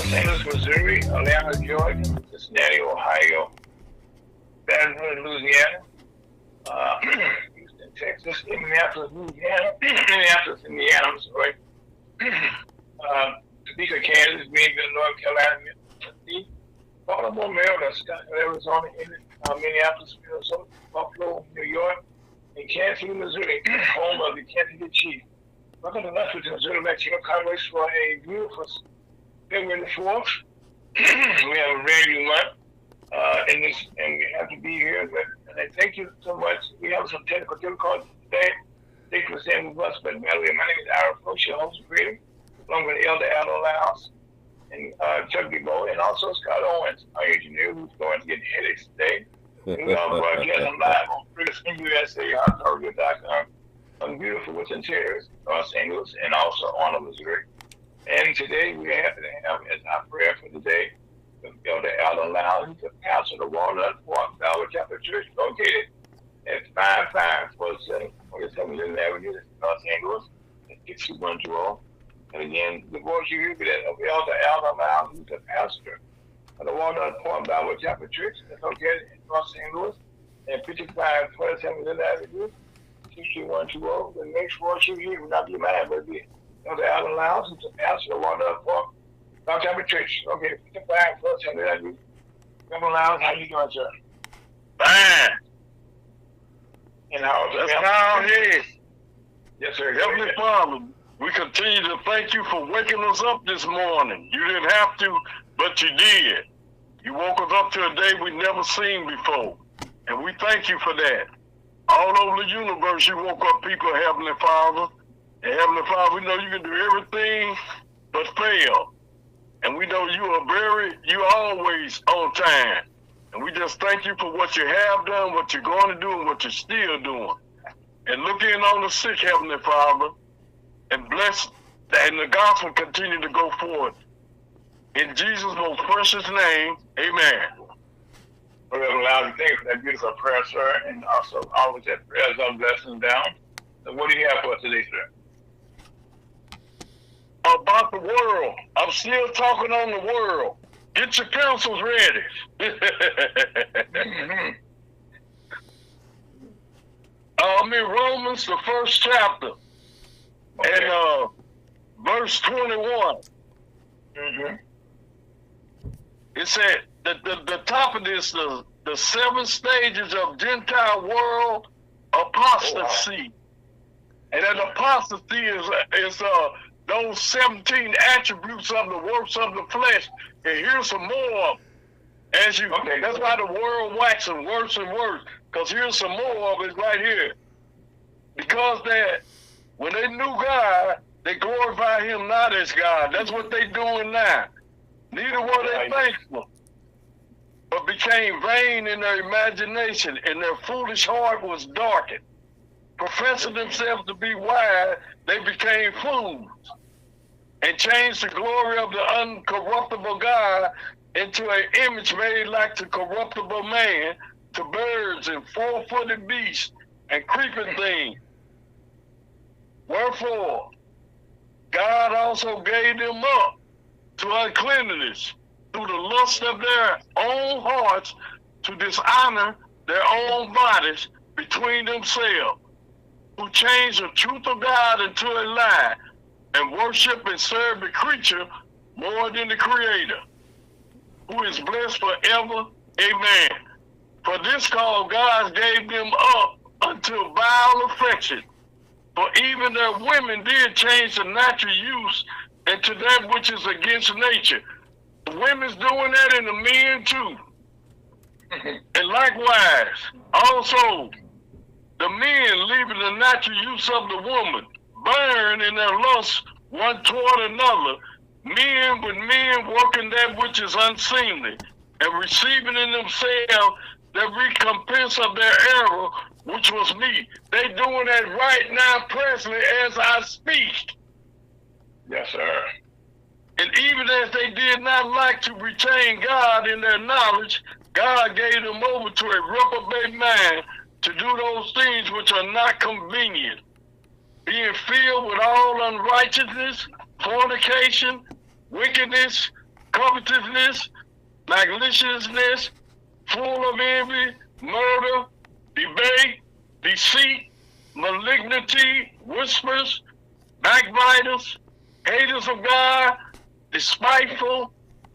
St. Louis, Missouri, Atlanta, Georgia, Cincinnati, Ohio, Baton Rouge, Louisiana, Houston, Texas, Indianapolis, Louisiana, Minneapolis, Indiana, I'm sorry, Topeka, Kansas, Greenville, North Carolina, Tennessee, Baltimore, Maryland, Scottsdale, Arizona, Minneapolis, Minnesota, Buffalo, New York, and Kansas City, Missouri, home of the Kansas City Chiefs. Welcome to lunch with the Missouri Latino Congress for a beautiful February the 4th. We have a radio month in this, and we have to be here. And I thank you so much. We have some technical difficulties today. Thank you for staying with us. But my name is Ira Poach, your host creator, along with Elder Aldo Lyles and Chuck DeBoe, and also Scott Owens, our engineer, who's going to get headaches today. And we are broadcasting live on FreedomUSA.com on beautiful Western Terrace, Los Angeles, and also Arnold, Missouri. And today we are happy to have as our prayer for today Elder Aldo Lyles, who's the pastor of the Walnut Park Bellwood Catholic Church, located at 5547 47th Avenue, Los Angeles, at 6120. And again, the voice you hear that of Elder Aldo Lyles, who's the pastor of the Walnut Park Bellwood Catholic Church, that's located in Los Angeles, at 5547th Avenue, 6120. The next voice you hear will not be mine, but be Elder Aldo Lyles, who's the pastor of the Walnut Park Bellwood Church. Okay, 5547th Avenue. Elder Lyles, how you doing, sir? Fine. And how That's how it is. Yes, sir. Heavenly Father, we continue to thank you for waking us up this morning. You didn't have to, but you did. You woke us up to a day we've never seen before. And we thank you for that. All over the universe, you woke up people, Heavenly Father. And Heavenly Father, we know you can do everything but fail. And we know you always on time. And we just thank you for what you have done, what you're going to do, and what you're still doing. And look in on the sick, Heavenly Father, and bless, and the gospel continue to go forward. In Jesus' most precious name, amen. Well, Reverend Lyles, thank you for that beautiful prayer, sir, and also always that prayers on blessings down. So what do you have for us today, sir? About the world. I'm still talking on the world. Get your pencils ready. I'm in Romans, the first chapter, okay. And verse 21. Mm-hmm. It said that the top of this, the 7 stages of Gentile world apostasy. Oh, wow. And an apostasy is those 17 attributes of the works of the flesh. And here's some more of them. That's why the world waxing worse and worse. Because here's some more of it right here. Because when they knew God, they glorified him not as God. That's what they doing now. Neither were they thankful, but became vain in their imagination, and their foolish heart was darkened. Professing themselves to be wise, they became fools, and changed the glory of the uncorruptible God into an image made like the corruptible man, to birds and 4-footed beasts and creeping things. Wherefore, God also gave them up to uncleanness through the lust of their own hearts, to dishonor their own bodies between themselves, who changed the truth of God into a lie, and worship and serve the creature more than the Creator, who is blessed forever. Amen. For this cause God gave them up unto vile affection. For even their women did change the natural use into that which is against nature. The women's doing that, and the men too. And likewise, also, the men leaving the natural use of the woman, burn in their lust one toward another, men with men working that which is unseemly, and receiving in themselves the recompense of their error, which was me. They doing that right now presently as I speak. Yes, sir. And even as they did not like to retain God in their knowledge, God gave them over to a reprobate mind to do those things which are not convenient, being filled with all unrighteousness, fornication, wickedness, covetousness, maliciousness, full of envy, murder, debate, deceit, malignity, whispers, backbiters, haters of God, despiteful,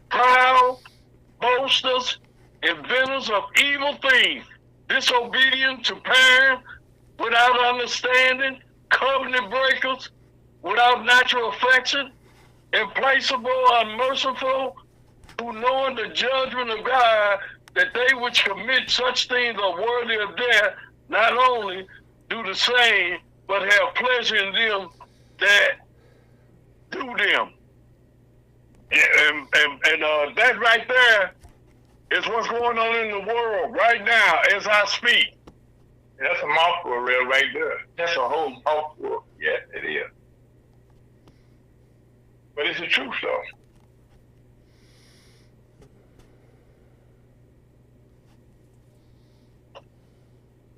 proud, boasters, inventors of evil things, disobedient to parents, without understanding, covenant breakers, without natural affection, implacable, unmerciful, who knowing the judgment of God, that they which commit such things are worthy of death, not only do the same, but have pleasure in them that do them. And that right there is what's going on in the world right now as I speak. That's a mouthful, real, right there. That's a whole mouthful. Yes, it is. But it's the truth, though.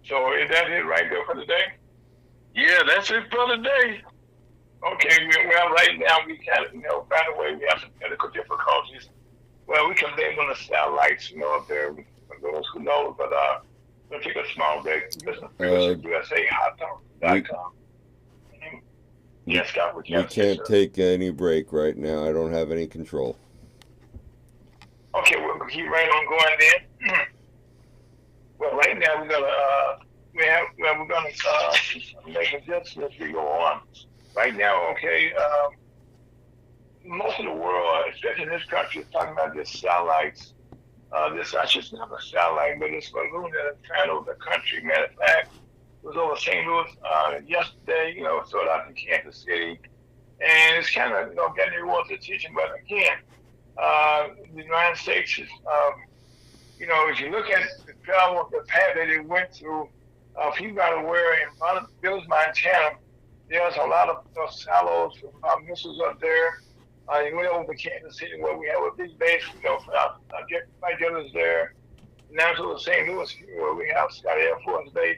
So is that it right there for today? Yeah, that's it for today. Okay, well, right now we kind of, by the way, we have some technical difficulties. Well, we can blame on the satellites, up there, for those who know, but we'll take a small break. Listen to USAHotTalk.com. Yes, Scott, what you We can't take any break right now. I don't have any control. Okay, we'll keep right on going then. Well, right now we're gonna make adjustments as we go on. Right now, okay, most of the world, especially in this country, is talking about this satellites. This actually is not a satellite, but it's a balloon that is flying over the country. Matter of fact, it was over St. Louis yesterday, sort of out in Kansas City. And it's kind of, getting everyone's attention. But again, the United States is, if you look at the travel, the path that it went through, if you're not aware, in Bills, Montana, there's a lot of silos, missiles up there. You went over to Kansas City where we have a big base, for our fighters there. Now to St. Louis where we have Scott Air Force Base.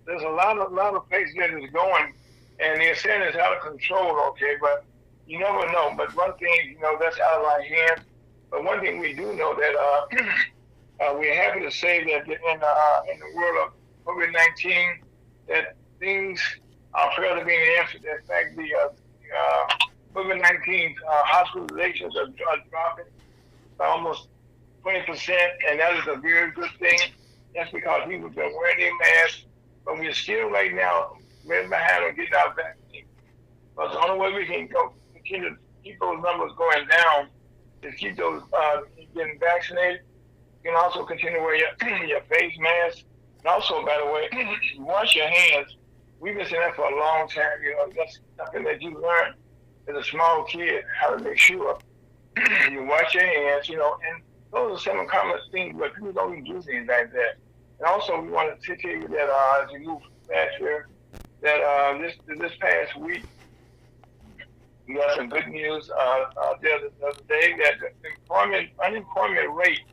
There's a lot of places that is going, and they're saying it's out of control, okay, but you never know. But one thing, that's out of our hands. But one thing we do know that we're happy to say that in the world of COVID-19, that things are fairly being answered. In fact, the COVID-19 hospitalizations are dropping by almost 20%, and that is a very good thing. That's because people have been wearing their masks, but we're still right now right behind on getting our vaccine. But the only way we can continue to keep those numbers going down is keep those getting vaccinated. You can also continue to wear your face mask. And also, by the way, wash your hands. We've been saying that for a long time. That's something that you learn as a small kid, how to make sure you wash your hands, and those are some common things, but people don't even do things like that. And also, we want to tell you that as you move past here, that this past week, we got some good news the other day that the unemployment rate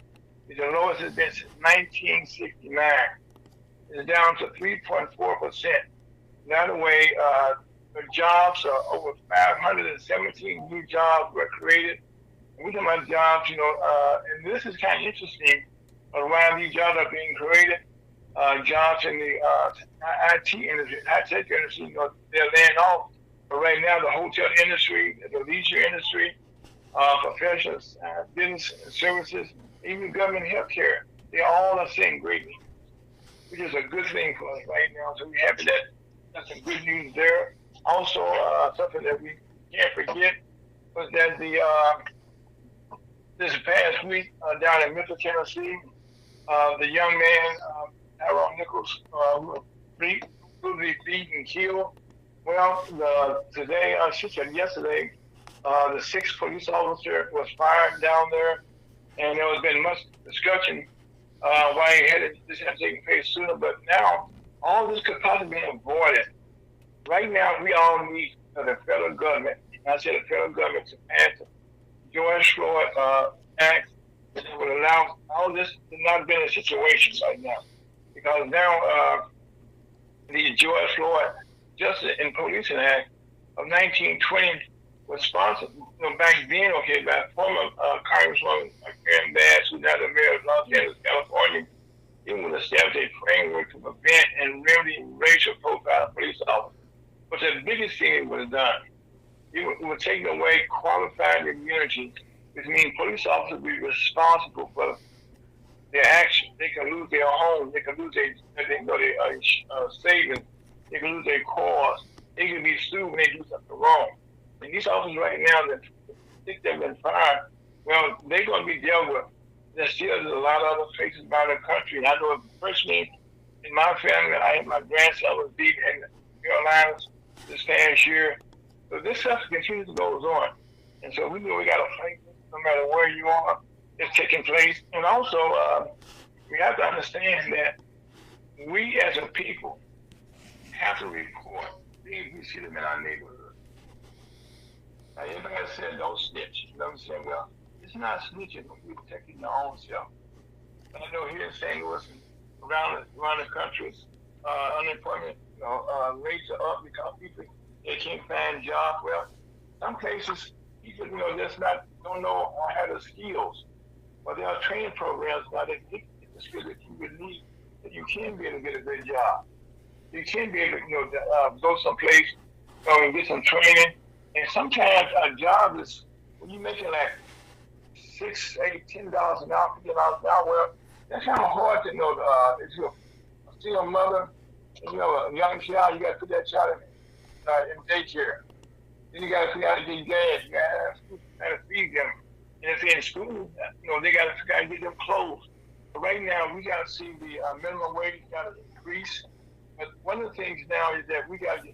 is the lowest it's been since 1969. It's down to 3.4%. By the way, the jobs are over 517 new jobs were created. And we're talking about jobs, and this is kind of interesting why these jobs are being created. Jobs in the IT industry, high-tech industry, they're laying off. But right now, the hotel industry, the leisure industry, professional business and services, even government healthcare, they all are seeing great news, which is a good thing for us right now. So we're happy that that's some good news there. Also, something that we can't forget was that this past week down in Memphis, Tennessee, the young man, Tyrone Nichols, who was brutally beaten and killed. Well, yesterday, the sixth police officer was fired down there, and there has been much discussion why this had taken place sooner. But now, all this could possibly be avoided. Right now, we all need the federal government, I said the federal government, to pass the George Floyd Act that would allow all this to not be in a situation right now. Because now the George Floyd Justice and Policing Act of 1920 was sponsored, back then, okay, by former Congresswoman Karen Bass, who's now the mayor of Los Angeles, California. It was established a framework to prevent and remedy racial profile of police officers. But the biggest thing it was done, it was taking away qualified immunity, which means police officers will be responsible for their actions. They can lose their homes, they can lose their savings, they can lose their cars, they can be sued when they do something wrong. And these officers right now that think they've been fired, well, they're going to be dealt with. There's still a lot of other places around the country. I know personally, in my family, my grandson was beat in the Carolinas this past year. So this stuff continues to go on. And so we know we got to fight no matter where you are, it's taking place. And also, we have to understand that we as a people have to report things we see them in our neighborhood. Now, everybody said don't snitch. You know what I'm saying? Well, it's not snitching when you're protecting your own self. I know here in St. Louis and around the country, unemployment rates are up because people they can't find jobs. Well, some places people just don't know or have the skills. But there are training programs now that get the skills that you would need that you can be able to get a good job. You can be able to go someplace and get some training. And sometimes a job is when you're making like $6, $8, $10 an hour, $15 an hour. Well, that's kind of hard to know. If you're a single mother, and a young child, you got to put that child in daycare. Then you got to figure out to get gas. You got to feed them. And if they're in school, they got to get them clothes. But right now, we got to see the minimum wage got to increase. But one of the things now is that we got to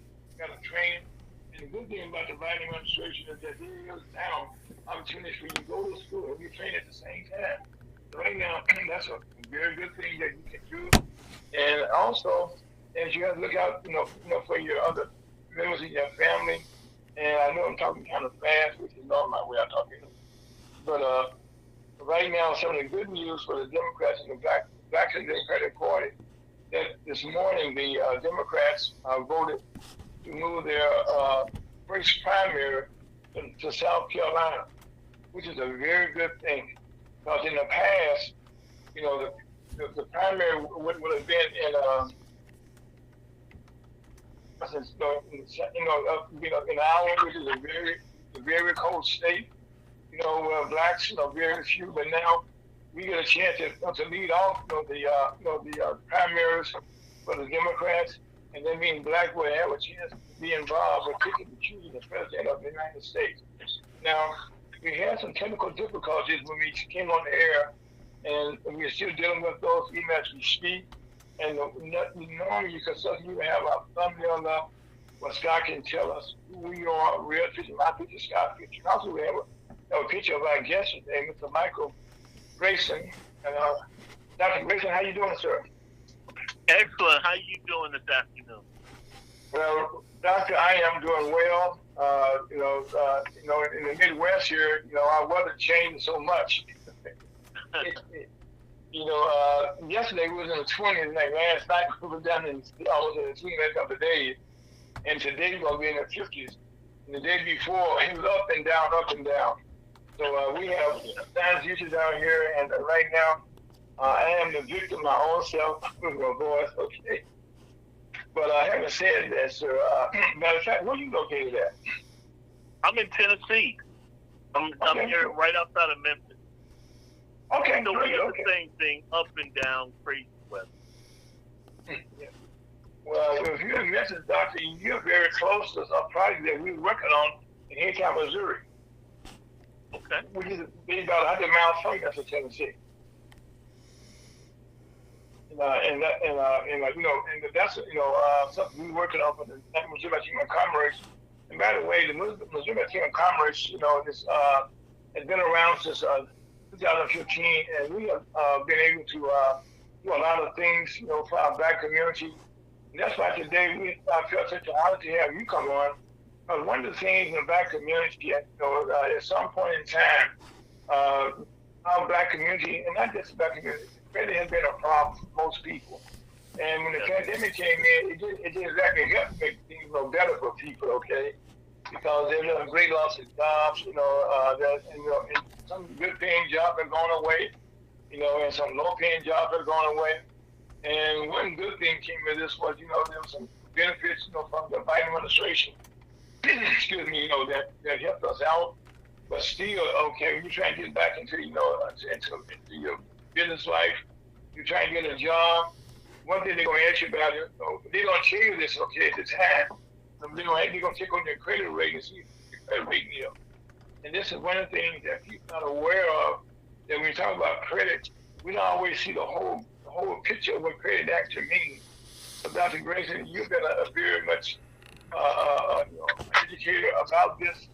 train. And the good thing about the Biden administration is that there is now opportunities for you to go to school and you train at the same time. So right now, that's a very good thing that you can do. And also, as you have to look out, for your other members of your family. And I know I'm talking kind of fast, which is not my way of talking. But right now, some of the good news for the Democrats and the Black and Democratic Party, that this morning the Democrats voted to move their first primary to South Carolina, which is a very good thing. Because in the past, the primary would have been in Iowa, which is a very cold state. Blacks, very few, but now we get a chance to lead off the primaries for the Democrats, and then being black will have a chance to be involved with picking and choosing the president of the United States. Now, we had some technical difficulties when we came on the air, and we're still dealing with those even as we speak. And normally you can certainly have our thumbnail up where Scott can tell us who we are, real picture, my picture, Scott's picture. And also we have a picture of our guest today, Mr. Michael Grayson. And Dr. Grayson, how you doing, sir? Excellent. How you doing this afternoon? Well, Doctor, I am doing well. In the Midwest here, our weather changed so much. Yesterday we was in the 20s, like last night we were down in almost in the 20s a couple of days, and today we're gonna be in the 50s. And the day before, it was up and down. So we have times usage out here, and right now I am the victim of my own self with my voice. Okay, but having said that, sir, matter of fact, where are you located at? I'm in Tennessee. I'm here right outside of Memphis. Okay, so great. We have the same thing, up and down, crazy weather. Yeah. Well, if you're in Memphis, Doctor, you're very close to a project that we're working on in Haytown, Missouri. Okay. Which is about 100 miles from Memphis, Tennessee. And that's something we're working on for the Missouri Chamber of Commerce. And by the way, the Missouri Chamber of Commerce, has been around since 2015, and we have been able to do a lot of things, for our black community. And that's why today I felt such an honor to have you come on. Because one of the things in the black community, at some point in time, our black community, and not just the black community, really has been a problem for most people. And when the pandemic came in, it didn't exactly help make things better for people, okay? because there's a great loss of jobs. And some good paying jobs are going away. And some low paying jobs are going away. And one good thing came of this was, there was some benefits, from the Biden administration. Excuse me, that helped us out. But still, okay, when you try to get back into your business life, you try to get a job. One thing they're going to ask you about it, they're going to tell you this, okay, at the time. They're going to check on your credit rating and see if your credit rating is. And this is one of the things that people are not aware of, that when you talk about credit, we don't always see the whole picture of what credit actually means. So Dr. Grayson, you've been a very much educated about this,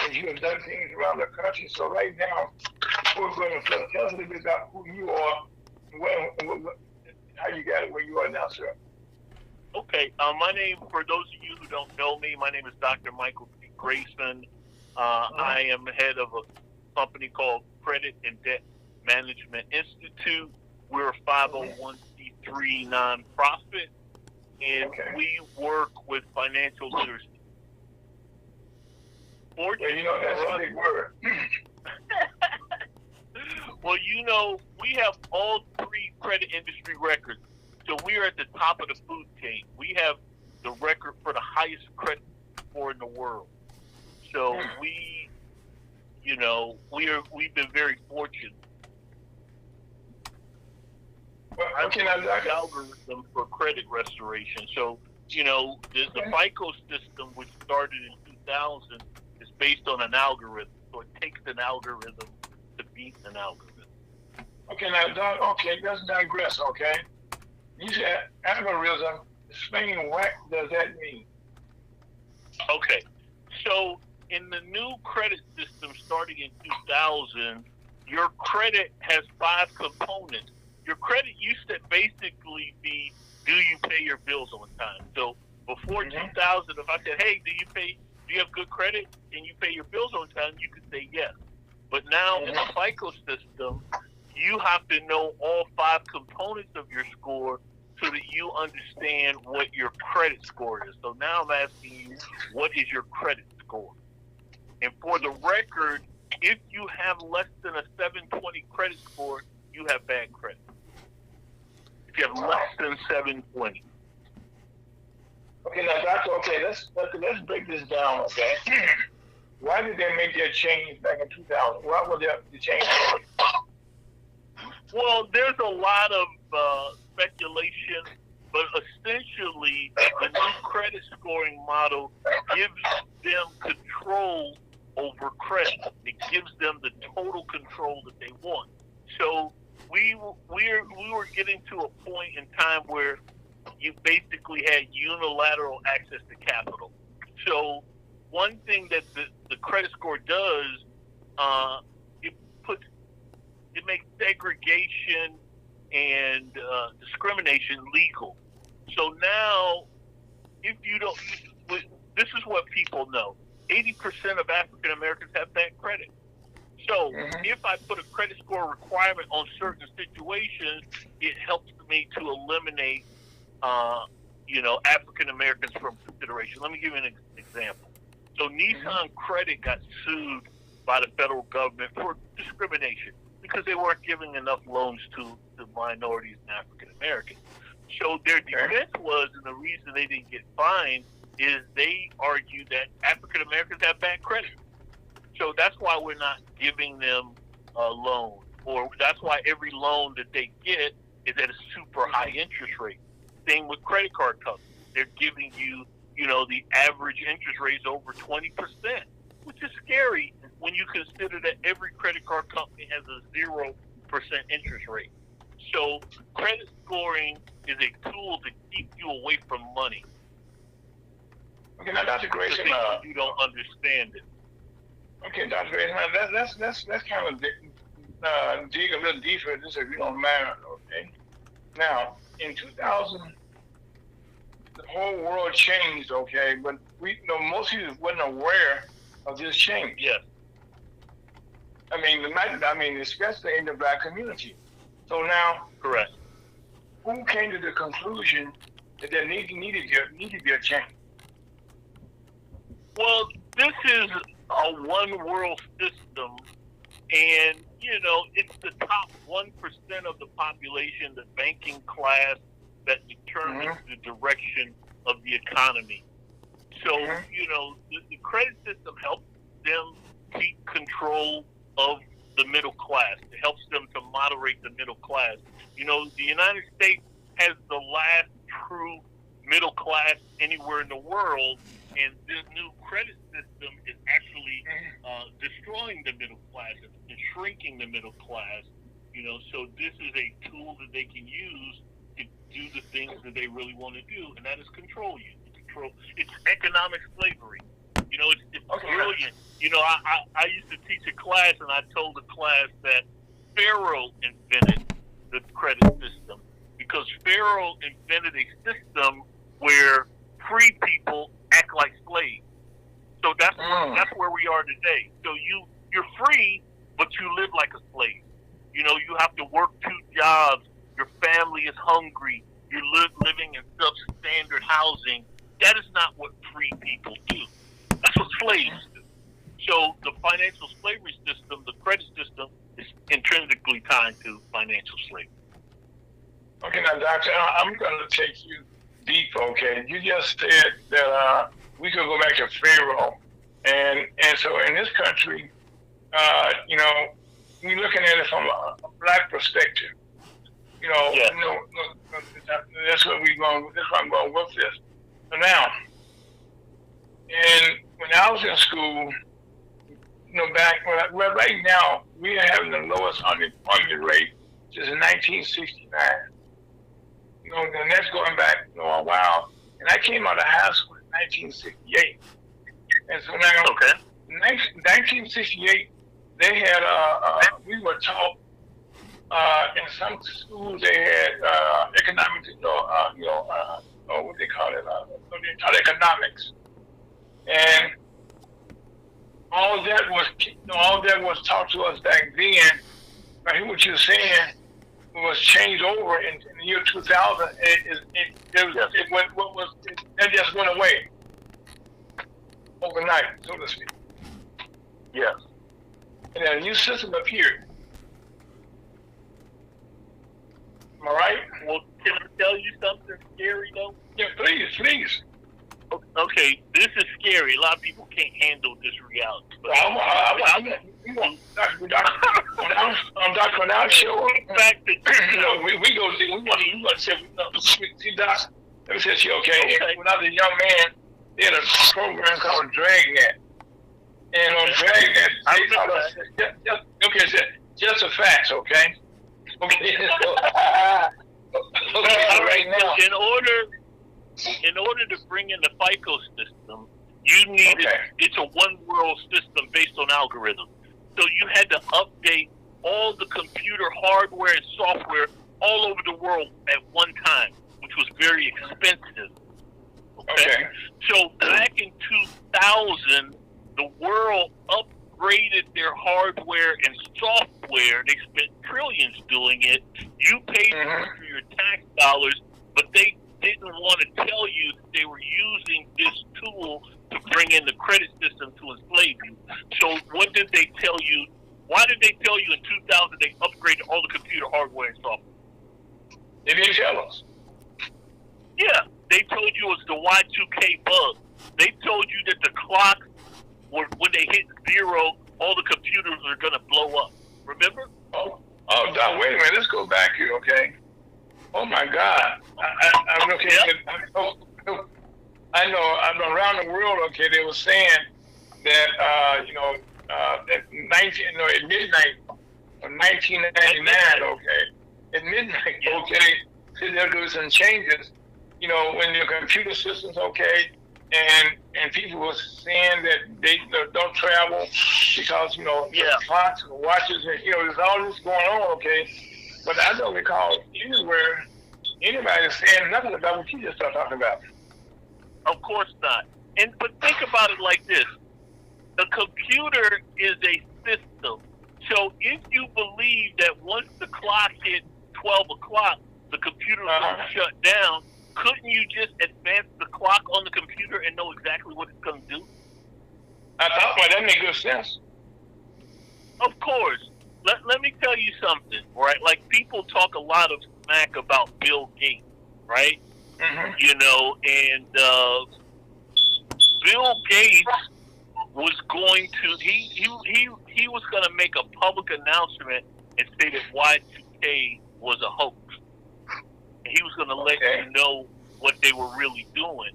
and you have done things around the country. So right now, we're going to tell us a little bit about who you are, how you got it where you are now, sir. Okay, my name, for those of you who don't know me, my name is Dr. Michael P. Grayson. I am head of a company called Credit and Debt Management Institute. We're a 501c3 nonprofit, and we work with financial literacy. Fortunately, that's a big word. Well, we have all 3 credit industry records. So we are at the top of the food chain. We have the record for the highest credit score in the world. So we've been very fortunate. Well, I'm the algorithm for credit restoration. So, the FICO system, which started in 2000, is based on an algorithm. So it takes an algorithm to beat an algorithm. Okay, now, Doc, let's digress, okay? You said algorithm. Explain what does that mean? Okay, so in the new credit system starting in 2000, your credit has 5 components. Your credit used to basically be, do you pay your bills on time? So before 2000, if I said, hey, do you have good credit and you pay your bills on time, you could say yes. But now in the FICO system, you have to know all 5 components of your score so that you understand what your credit score is. So now I'm asking you, what is your credit score? And for the record, if you have less than a 720 credit score, you have bad credit. If you have less than 720. Okay, now Doctor, let's break this down, okay? Why did they make that change back in 2000? Why was the change? Well, there's a lot of speculation, but essentially the new credit scoring model gives them control over credit. It gives them the total control that they want. So we were getting to a point in time where you basically had unilateral access to capital. So one thing that the credit score does, it makes segregation and discrimination legal. So now, if you don't, this is what people know. 80% of African Americans have bad credit. So if I put a credit score requirement on certain situations, it helps me to eliminate, African Americans from consideration. Let me give you an example. So Nissan Credit got sued by the federal government for discrimination because they weren't giving enough loans to minorities and African Americans. So their defense was, and the reason they didn't get fined, is they argued that African Americans have bad credit. So that's why we're not giving them a loan, or that's why every loan that they get is at a super high interest rate. Same with credit card companies. They're giving you, the average interest rate is over 20%, which is scary when you consider that every credit card company has a 0% interest rate. So credit scoring is a tool to keep you away from money. Okay, now Dr. Grayson, you don't understand it. Okay, Dr. Grayson, let's kind of dig a little deeper into this, if you don't mind. Okay. Now, in 2000, the whole world changed. Okay, but most people wasn't aware of this change. Yes. Especially in the Black community. So now, correct. Who came to the conclusion that there needed to be a change? Well, this is a one world system, and it's the top 1% of the population, the banking class, that determines the direction of the economy. So, the credit system helps them keep control of the middle class. It helps them to moderate the middle class. The United States has the last true middle class anywhere in the world, and this new credit system is actually destroying the middle class and shrinking the middle class. So this is a tool that they can use to do the things that they really want to do, and that is control you. It's economic slavery. It's brilliant. I used to teach a class, and I told the class that Pharaoh invented the credit system because Pharaoh invented a system where free people act like slaves. So that's where we are today. So you're free, but you live like a slave. You have to work 2 jobs. Your family is hungry. You're living in substandard housing. That is not what free people do. That's what slaves do. So the financial slavery system, the credit system, is intrinsically tied to financial slavery. Okay, now, Doctor, I'm going to take you deep, okay? You just said that we could go back to Pharaoh. And so in this country, we're looking at it from a black perspective. That's what we're going. That's why I'm going with this. So now, and when I was in school, right now we are having the lowest unemployment rate since 1969. And that's going back a while. And I came out of high school in 1968. And so now, 1968, they had we were taught. In some schools, they had economics, what they call it, they taught economics, and all that was taught to us back then. I hear what you're saying was changed over in the year 2000. It just went away overnight, so to speak. Yes. And then a new system appeared. Am I right? Well, can I tell you something scary, though? Yeah, please. Okay, this is scary. A lot of people can't handle this reality. But Dr. Now show back to we go. We want to say, see, Doc. Let me say to you, okay? When I was a young man, they had a program called Dragnet, and on Dragnet, they taught us just the facts, okay? Okay. Right now, in order to bring in the FICO system, you needed it's a one world system based on algorithms. So you had to update all the computer hardware and software all over the world at one time, which was very expensive. Okay. So back in 2000, the world upgraded their hardware and software. They spent trillions doing it. You paid for your tax dollars, but they didn't want to tell you that they were using this tool to bring in the credit system to enslave you. So what did they tell you? Why did they tell you in 2000 they upgraded all the computer hardware and software? They didn't tell us. Yeah, they told you it was the Y2K bug. They told you that the clocks, when they hit 0, all the computers are going to blow up. Remember? Oh, Doc, wait a minute. Let's go back here, okay? Oh, my God. I'm okay. Yep. I know. I'm around the world, okay, they were saying that, at midnight of 1999, okay, at midnight, okay, there was some changes, when your computer systems, okay, and people were saying that they don't travel because, the clocks and watches, and, there's all this going on, okay, but I don't recall anywhere anybody saying nothing about what you just started talking about. Of course not. But think about it like this. The computer is a system. So if you believe that once the clock hit 12 o'clock, the computer is going to shut down, couldn't you just advance the clock on the computer and know exactly what it's going to do? I thought, well, that made good sense. Of course. Let me tell you something, right? Like, people talk a lot of smack about Bill Gates, right? Mm-hmm. You know, and Bill Gates was going to he was going to make a public announcement and say that Y2K was a hoax. And he was going to let you know what they were really doing.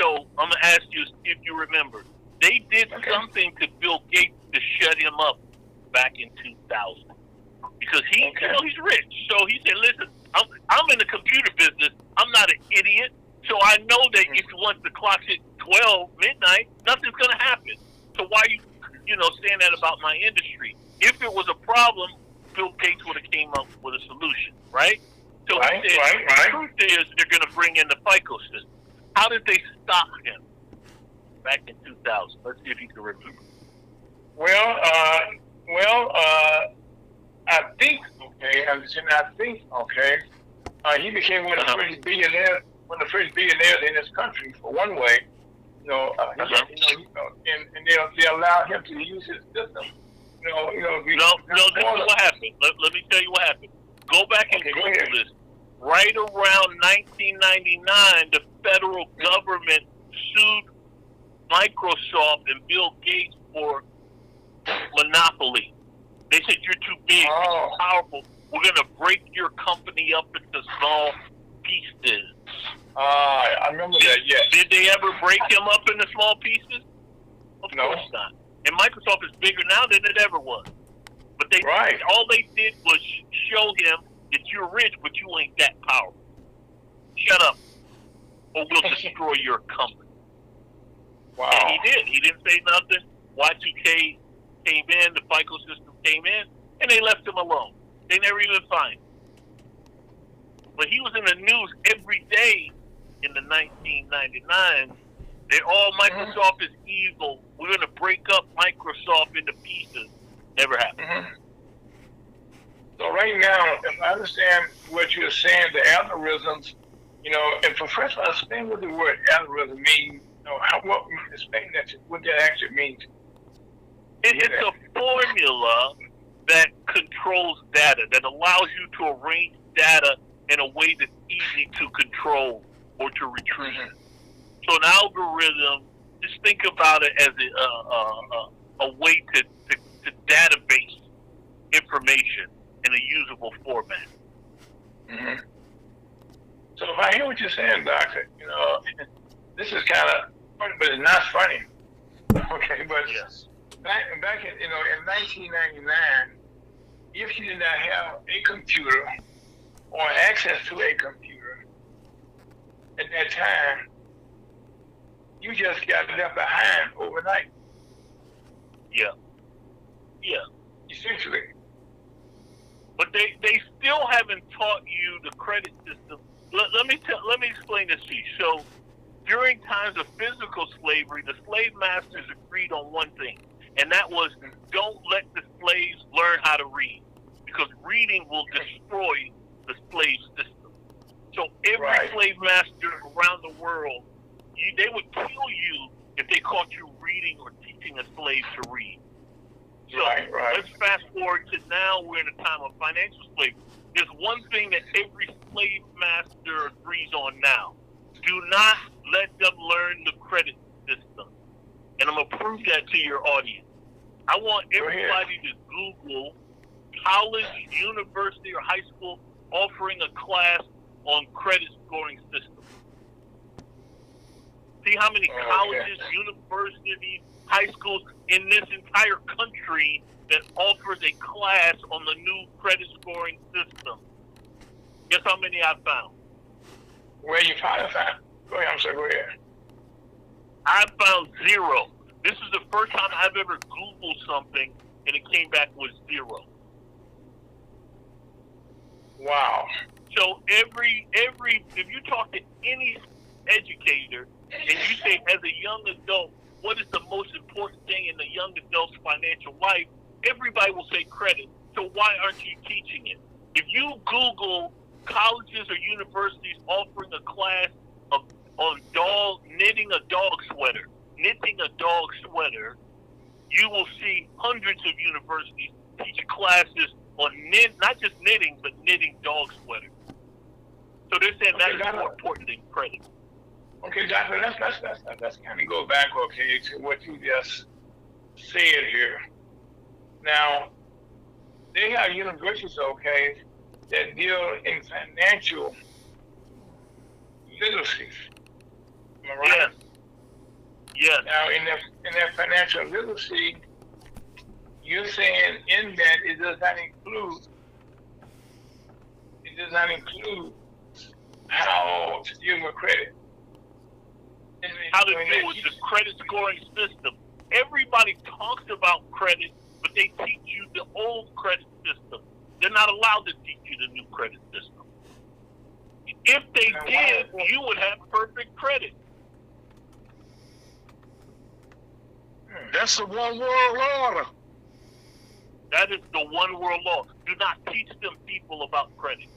So I'm going to ask you if you remember. They did something to Bill Gates to shut him up back in 2000 because you know, he's rich. So he said, "Listen, I'm in the computer business. I'm not an idiot. So I know that if once the clock's hit 12 midnight, nothing's going to happen. So why you know, saying that about my industry? If it was a problem, Bill Gates would have came up with a solution, right? So he said, the truth is they're going to bring in the FICO system. How did they stop him back in 2000? Let's see if you can remember. Well, I think, he became one of the first billionaires, in this country, for one way. You know, and they allowed him to use his system. No, this is what happened. Let me tell you what happened. Go back and Google this. Right around 1999, the federal government sued Microsoft and Bill Gates for monopoly. They said, "You're too big, you're too powerful. We're going to break your company up into small pieces." I remember that, yes. Did they ever break him up into small pieces? Of course not. And Microsoft is bigger now than it ever was. But all they did was show him that you're rich, but you ain't that powerful. Shut up, or we'll destroy your company. Wow. And he did. He didn't say nothing. Y2K came in, the FICO system came in, and they left him alone. They never even fined him. But he was in the news every day in the 1999. They're all Microsoft is evil. We're going to break up Microsoft into pieces. Never happened. So right now, if I understand what you're saying, the algorithms, you know, and first of all, explain what the word algorithm means. You know, explain what that actually means. It's a formula that controls data, that allows you to arrange data in a way that's easy to control or to retrieve. So an algorithm, just think about it as a way to database information in a usable format. So if I hear what you're saying, Doctor, you know, this is kind of funny, but it's not funny. Okay, but back in, in 1999, if you did not have a computer or access to a computer at that time, you just got left behind overnight. Yeah. Essentially. But they still haven't taught you the credit system. Let me explain this to you. So during times of physical slavery, the slave masters agreed on one thing, and that was don't let the slaves learn how to read, because reading will destroy the slave system. So every slave master around the world, they would kill you if they caught you reading or teaching a slave to read. So let's fast forward to now. We're in a time of financial slavery. There's one thing that every slave master agrees on now. Do not let them learn the credit system. And I'm going to prove that to your audience. I want everybody to Google college, university, or high school offering a class on credit scoring system. See how many colleges, universities, high schools in this entire country that offers a class on the new credit scoring system. Guess how many I found? Where you found? Go ahead, I'm sorry, go ahead. I found 0. This is the first time I've ever Googled something and it came back with 0. Wow. So if you talk to any educator and you say as a young adult, what is the most important thing in the young adult's financial life? Everybody will say credit. So why aren't you teaching it? If you Google colleges or universities offering a class on knitting a dog sweater, universities teaching classes on not just knitting, but knitting dog sweaters. So they're saying that is more important than credit. Okay, Doctor, let's kind of go back, okay, to what you just said here. Now, they have universities, okay, that deal in financial literacy. Am I right? Yes. Yes. Now, in that financial literacy, you're saying in that it does not include how to deal with credit. How to deal with the credit scoring system. Everybody talks about credit, but they teach you the old credit system. They're not allowed to teach you the new credit system. If they did, you would have perfect credit. That's the one world order. That is the one world law. Do not teach them people about credit.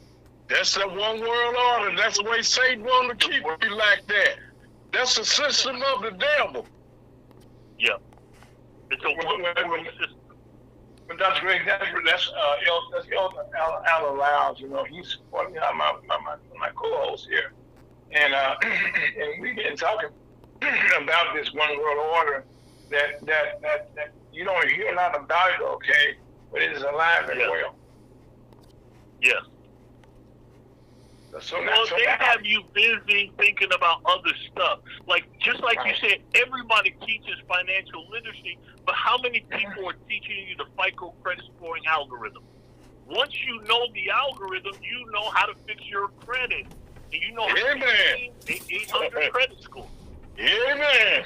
That's the one world order. That's the way Satan wanted to keep you like that. That's the system of the devil. Yeah. It's a one world system. But that's great. That's Elder Alan Lyles. You know, he's my co-host here, and and we've been talking about this one world order that you don't hear a lot about it, okay, but it is alive and well. Yes. They have you busy thinking about other stuff. Just like you said, everybody teaches financial literacy, but how many people are teaching you the FICO credit scoring algorithm? Once you know the algorithm, you know how to fix your credit. And you know how to fix 800 credit score. Amen.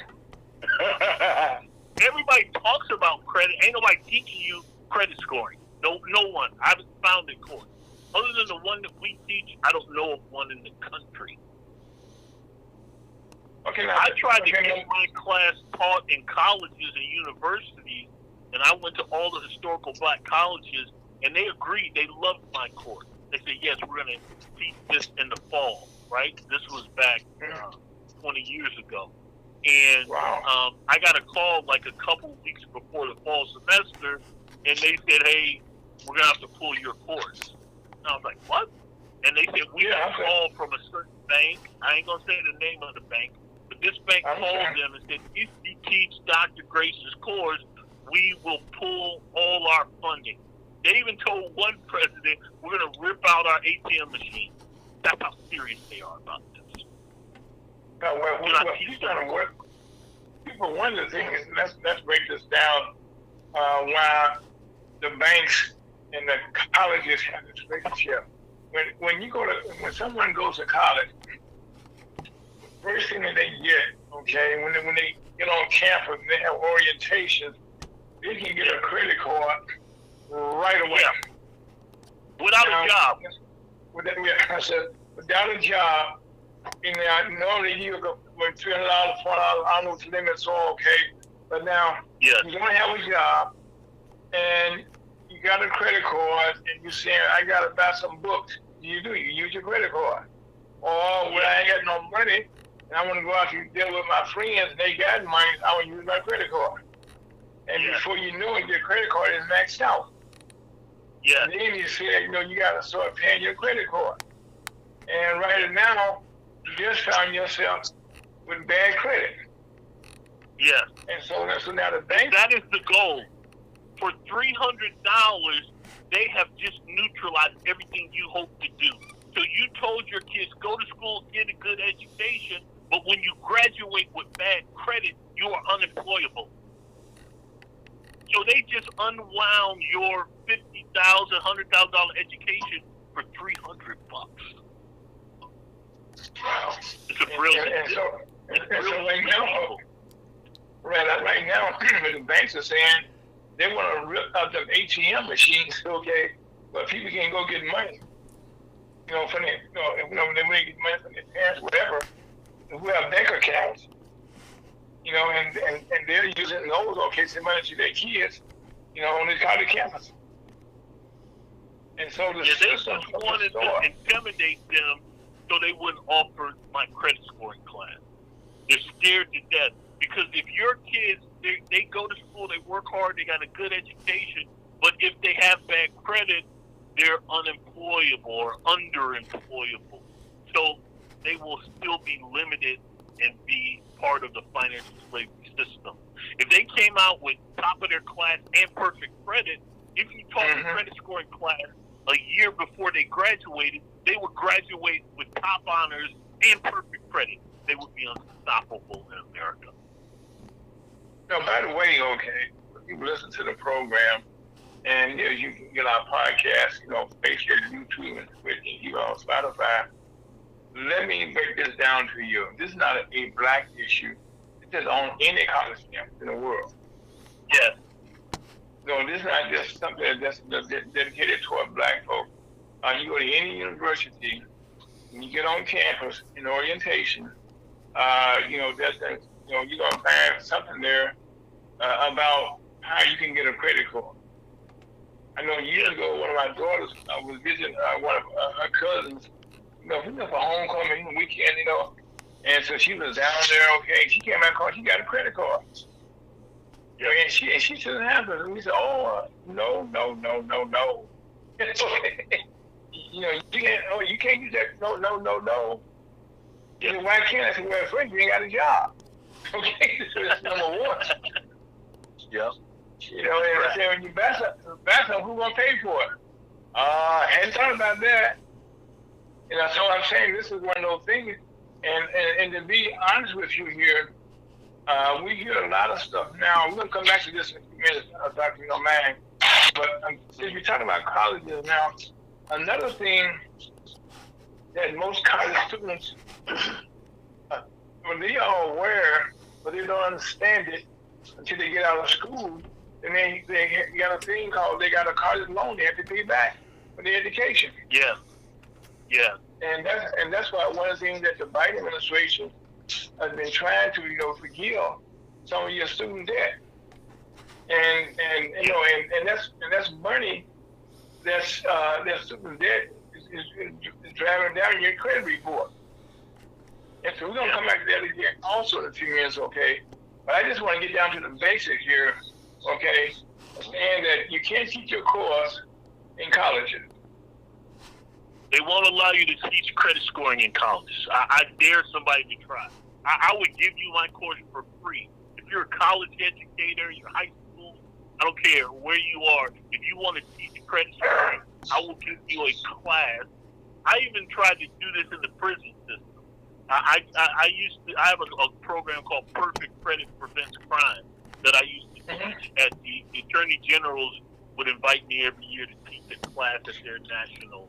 Everybody talks about credit. Ain't nobody teaching you credit scoring. No one. I haven't found it course. Other than the one that we teach, I don't know of one in the country. I tried to get my class taught in colleges and universities, and I went to all the historical black colleges, and they agreed. They loved my course. They said, yes, we're going to teach this in the fall, right? This was back 20 years ago. And I got a call like a couple weeks before the fall semester, and they said, hey, we're going to have to pull your course. And I was like, what? And they said, we got a call from a certain bank. I ain't going to say the name of the bank, but this bank called them and said, if you teach Dr. Grace's course, we will pull all our funding. They even told one president, we're going to rip out our ATM machine. That's how serious they are about this. People, one of the things, let's break this down, why the banks and the colleges have this relationship. When someone goes to college, first thing that they get, okay, when they get on campus and they have orientation, they can get a credit card right away. Yeah. Without a job. Without a job, and normally you go with $300, $400, I don't know what the limits are, okay, but now you don't have a job, and you got a credit card, and you're saying, I got to buy some books. You use your credit card. Or when I ain't got no money, and I want to go out and deal with my friends, and they got money, I want to use my credit card. And before you know it, your credit card is maxed out. Yeah. And then you say, you got to start paying your credit card. And right now, you just found yourself with bad credit. Yeah. And so now the bank. That is the goal. For $300, they have just neutralized everything you hope to do. So you told your kids, go to school, get a good education, but when you graduate with bad credit, you are unemployable. So they just unwound your $50,000, $100,000 education for $300. Wow. It's a brilliant. Right now, the banks are saying they want to rip out them ATM machines, okay, but people can't go get money. From their, when they get money from their parents, whatever, who have bank accounts, and they're using those, okay, to money to their kids, on the college campus. And so the they just wanted to intimidate them so they wouldn't offer my credit scoring class. They're scared to death Because if your kids, they go to school, they work hard, they got a good education, but if they have bad credit, they're unemployable or underemployable. So they will still be limited and be part of the financial slavery system. If they came out with top of their class and perfect credit, if you taught the credit scoring class a year before they graduated, they would graduate with top honors and perfect credit. They would be unstoppable in America. No, by the way, okay, you listen to the program, and you can get our podcast, Facebook, YouTube, and Twitch, Spotify. Let me break this down to you. This is not a black issue. It's just on any college campus in the world. Yes. No, this is not just something that's dedicated toward black folks. You go to any university, when you get on campus in orientation, you're gonna find something there about how you can get a credit card. I know years ago, one of my daughters was visiting one of her cousins. We went for homecoming weekend, and so she was down there. Okay, she came back home. She got a credit card. And she shouldn't have it. And we said, no. It's okay. You can't use that. No. Why can't I? I said, well, first you ain't got a job. Okay, so that's number one. Yeah. And I said, when you back up, who's gonna pay for it? I hadn't thought about that. And that's all I'm saying. This is one of those things. And to be honest with you here, we hear a lot of stuff now. We're gonna come back to this in a few minutes, Dr. Man. But since we're talking about colleges now, another thing that most college students, when they are aware, but they don't understand it until they get out of school, and then they got a thing called, they got a college loan they have to pay back for their education. Yeah. And that's why one of the things that the Biden administration has been trying to, forgive some of your student debt. And that's money that's student debt is driving down your credit report. And so we're gonna come back to that again also in a few minutes, okay? But I just want to get down to the basics here, okay? And that you can't teach your course in colleges. They won't allow you to teach credit scoring in college. I dare somebody to try. I would give you my course for free. If you're a college educator, you're high school, I don't care where you are. If you want to teach credit scoring, I will give you a class. I even tried to do this in the prison system. I have a program called Perfect Credit Prevents Crime that I used to teach at the Attorney Generals would invite me every year to teach a class at their national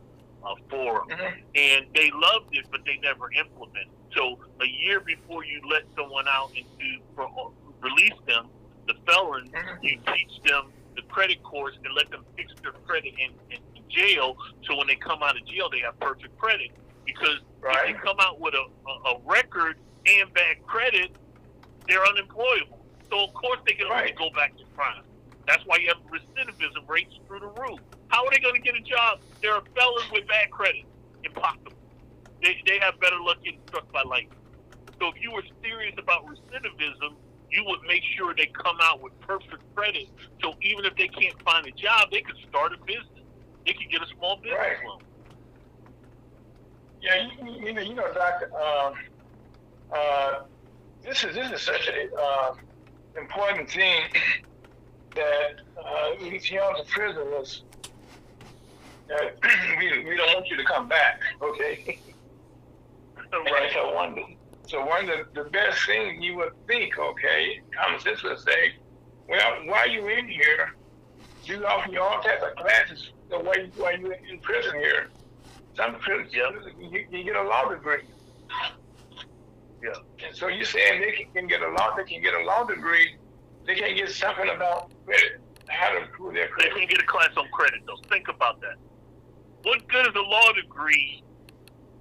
forum. And they loved it, but they never implemented. So a year before you let someone out and release them, the felons, you teach them the credit course and let them fix their credit in jail. So when they come out of jail, they have perfect credit. Because if they come out with a record and bad credit, they're unemployable. So of course they can only go back to crime. That's why you have recidivism rates through the roof. How are they going to get a job? They're a felon with bad credit. Impossible. They have better luck getting struck by lightning. So if you were serious about recidivism, you would make sure they come out with perfect credit. So even if they can't find a job, they could start a business. They could get a small business loan. Yeah, Doctor. This is such a important thing that we tell the prisoners that we don't want you to come back. Okay. Right. So one of the best things you would think, okay, common sense would say, well, while you're in here, you offer all types of classes. So while you're in prison here, some prisons you get a law degree. Yeah. And so you're saying they can get a law degree. They can't get something about credit, how to improve their credit. They can get a class on credit, though. Think about that. What good is a law degree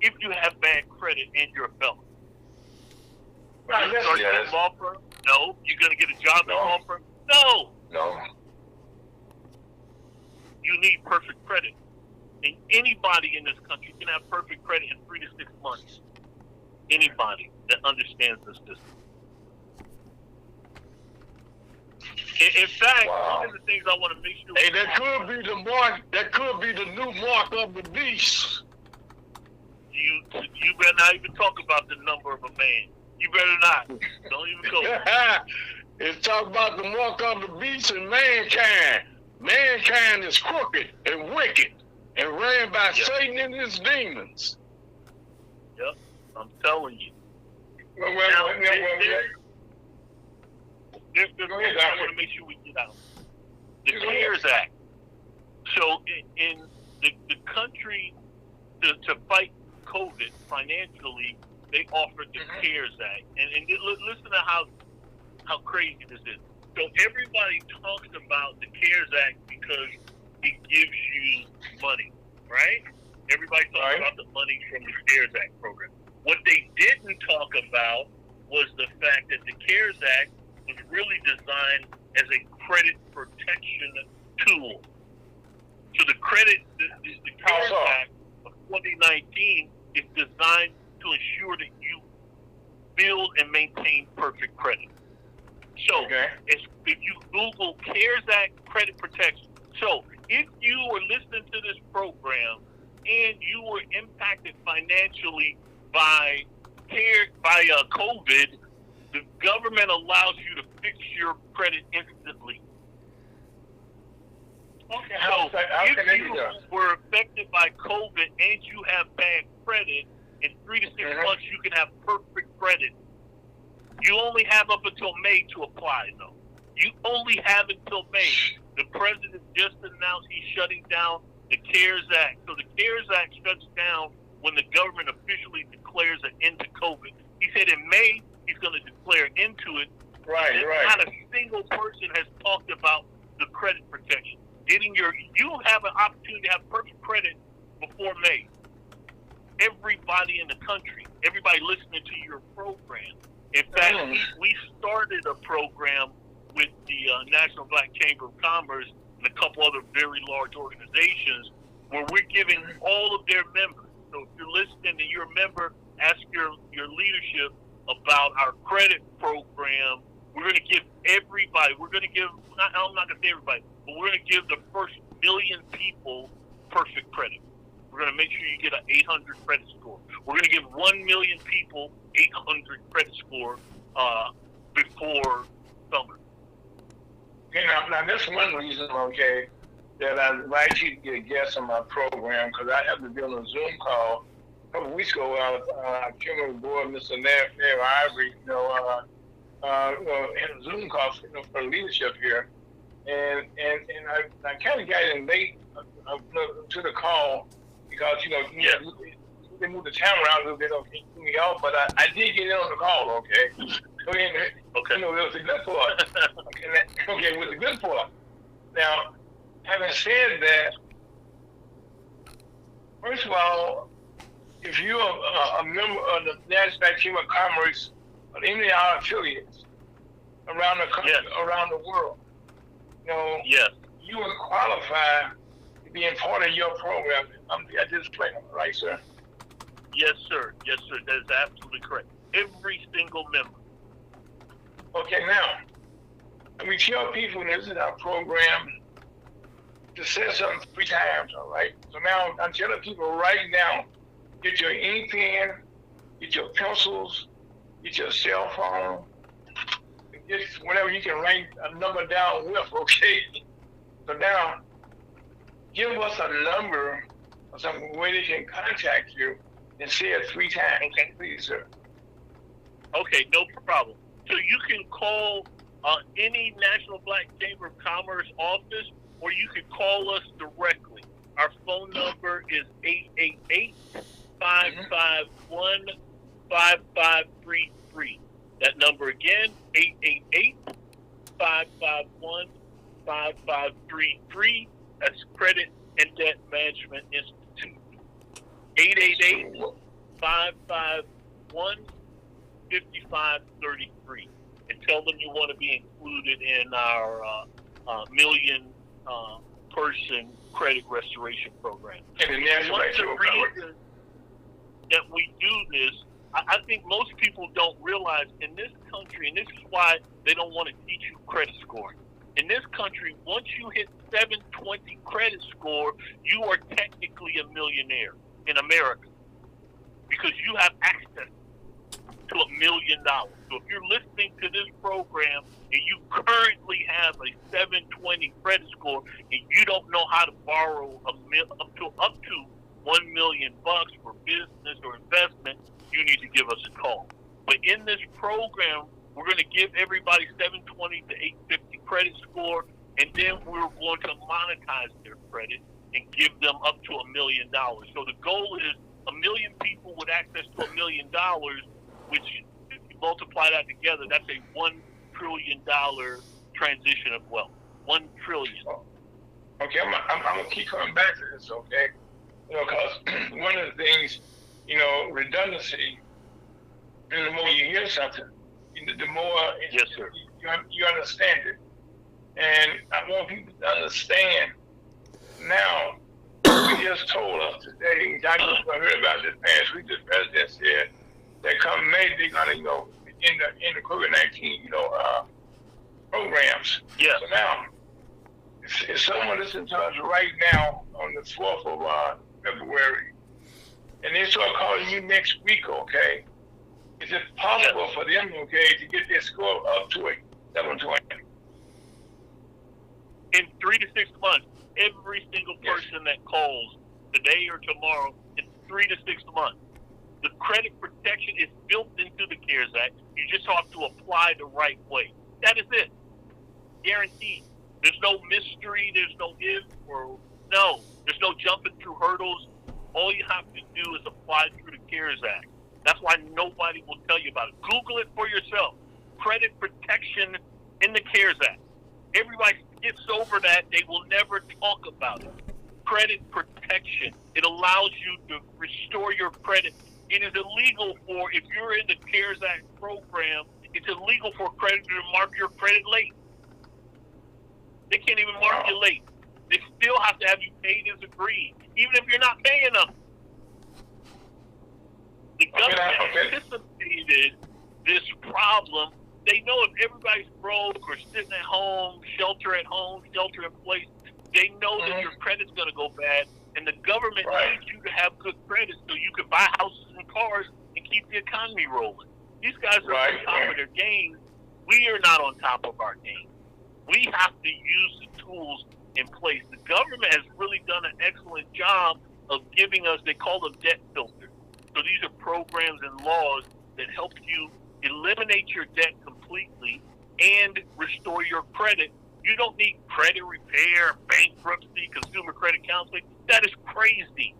if you have bad credit and you're a felon? Are you starting a law firm? No. You're going to get a job in a law firm? No. You need perfect credit. And anybody in this country can have perfect credit in 3 to 6 months. Anybody that understands this system. In fact, Wow. one of the things I want to make sure. Hey, that could be the mark. That could be the new mark of the beast. You better not even talk about the number of a man. You better not. Don't even go. It's talking about the mark of the beast and mankind. Mankind is crooked and wicked and ran by Satan and his demons. Yep, I'm telling you. Well, There's one thing I want to make sure we get out. The CARES Act. So in the country to fight COVID financially, they offered the CARES Act. And listen to how crazy this is. So everybody talks about the CARES Act because it gives you money, right? Everybody talks about the money from the CARES Act program. What they didn't talk about was the fact that the CARES Act was really designed as a credit protection tool. So the CARES Act of 2019 is designed to ensure that you build and maintain perfect credit. So if you Google CARES Act credit protection, so if you were listening to this program and you were impacted financially by COVID, the government allows you to fix your credit instantly. Okay, so if you were affected by COVID and you have bad credit, in 3 to 6 months you can have perfect credit. You only have up until May to apply, though. You only have until May. The president just announced he's shutting down the CARES Act. So the CARES Act shuts down when the government officially declares an end to COVID. He said in May he's going to declare into it. Right. Not a single person has talked about the credit protection. You have an opportunity to have perfect credit before May. Everybody in the country, everybody listening to your program. In fact, we started a program with the National Black Chamber of Commerce and a couple other very large organizations where we're giving all of their members. So if you're listening and you're a member, ask your leadership about our credit program. We're going to give everybody, I'm not going to say everybody, but we're going to give the first 1 million people perfect credit. We're going to make sure you get an 800 credit score. We're going to give 1 million people 800 credit score before summer. Okay, now that's one reason, that I invite you to get a guest on my program, because I have to be on a Zoom call a couple of weeks ago. Our chairman of the board, Mr. Nair Ivory, had a Zoom call for leadership here, and I kind of got in late to the call because they moved the time around a little bit, threw me off, but I did get in on the call, okay? So then, it was a good part. With the good part. Now, having said that, first of all, if you're a member of the National Black Chamber of Commerce or any of our affiliates around the country, around the world, you will qualify to be a part of your program. I just played right, sir? Yes, sir. Yes, sir. That is absolutely correct. Every single member. Okay, now, we tell people this is our program to say something 3 times, all right? So now I'm telling people right now, get your ink pen, get your pencils, get your cell phone, get whatever you can write a number down with, okay? So now, give us a number or some way they can contact you and say it 3 times. Okay, please, sir. Okay, no problem. So you can call any National Black Chamber of Commerce office, or you can call us directly. Our phone number is 888-551-5533. That number again, 888-551-5533. That's Credit and Debt Management Institute. 888-551-5533. And tell them you want to be included in our million person credit restoration program. And one of the reasons that we do this, I think most people don't realize in this country, and this is why they don't want to teach you credit scoring. In this country, once you hit 720 credit score, you are technically a millionaire in America because you have access to $1 million. So if you're listening to this program and you currently have a 720 credit score and you don't know how to borrow up to $1 million for business or investment, you need to give us a call. But in this program, we're going to give everybody 720 to 850 credit score, and then we're going to monetize their credit and give them up to $1 million. So the goal is 1 million people with access to $1 million, which if you multiply that together, that's a $1 trillion transition of wealth. 1 trillion. Okay, I'm gonna keep coming back to this, okay? Because one of the things, redundancy, and the more you hear something, the more yes, sir. You understand it. And I want people to understand now, you just told us today, which I just heard about this past week, the president said that come May, they're going to, in the COVID-19, programs. Yeah. So now, if someone listens to us right now on the 4th of February, and they start calling you next week, okay, is it possible for them, okay, to get their score up to a 720? In 3 to 6 months, every single person that calls today or tomorrow, in 3 to 6 months, the credit protection is built into the CARES Act. You just have to apply the right way. That is it. Guaranteed. There's no mystery. There's no if or no. There's no jumping through hurdles. All you have to do is apply through the CARES Act. That's why nobody will tell you about it. Google it for yourself. Credit protection in the CARES Act. Everybody skips over that. They will never talk about it. Credit protection. It allows you to restore your credit. It is illegal for, if you're in the CARES Act program, it's illegal for a creditor to mark your credit late. They can't even mark you late. They still have to have you paid as agreed, even if you're not paying them. The government anticipated this problem. They know if everybody's broke or sitting at home, shelter in place, they know that your credit's going to go bad, and the government needs you to have good credit so you can buy houses and cars and keep the economy rolling. These guys are on top of their game. We are not on top of our game. We have to use the tools in place. The government has really done an excellent job of giving us, they call them debt filters. So these are programs and laws that help you eliminate your debt completely and restore your credit. You don't need credit repair, bankruptcy, consumer credit counseling. That is crazy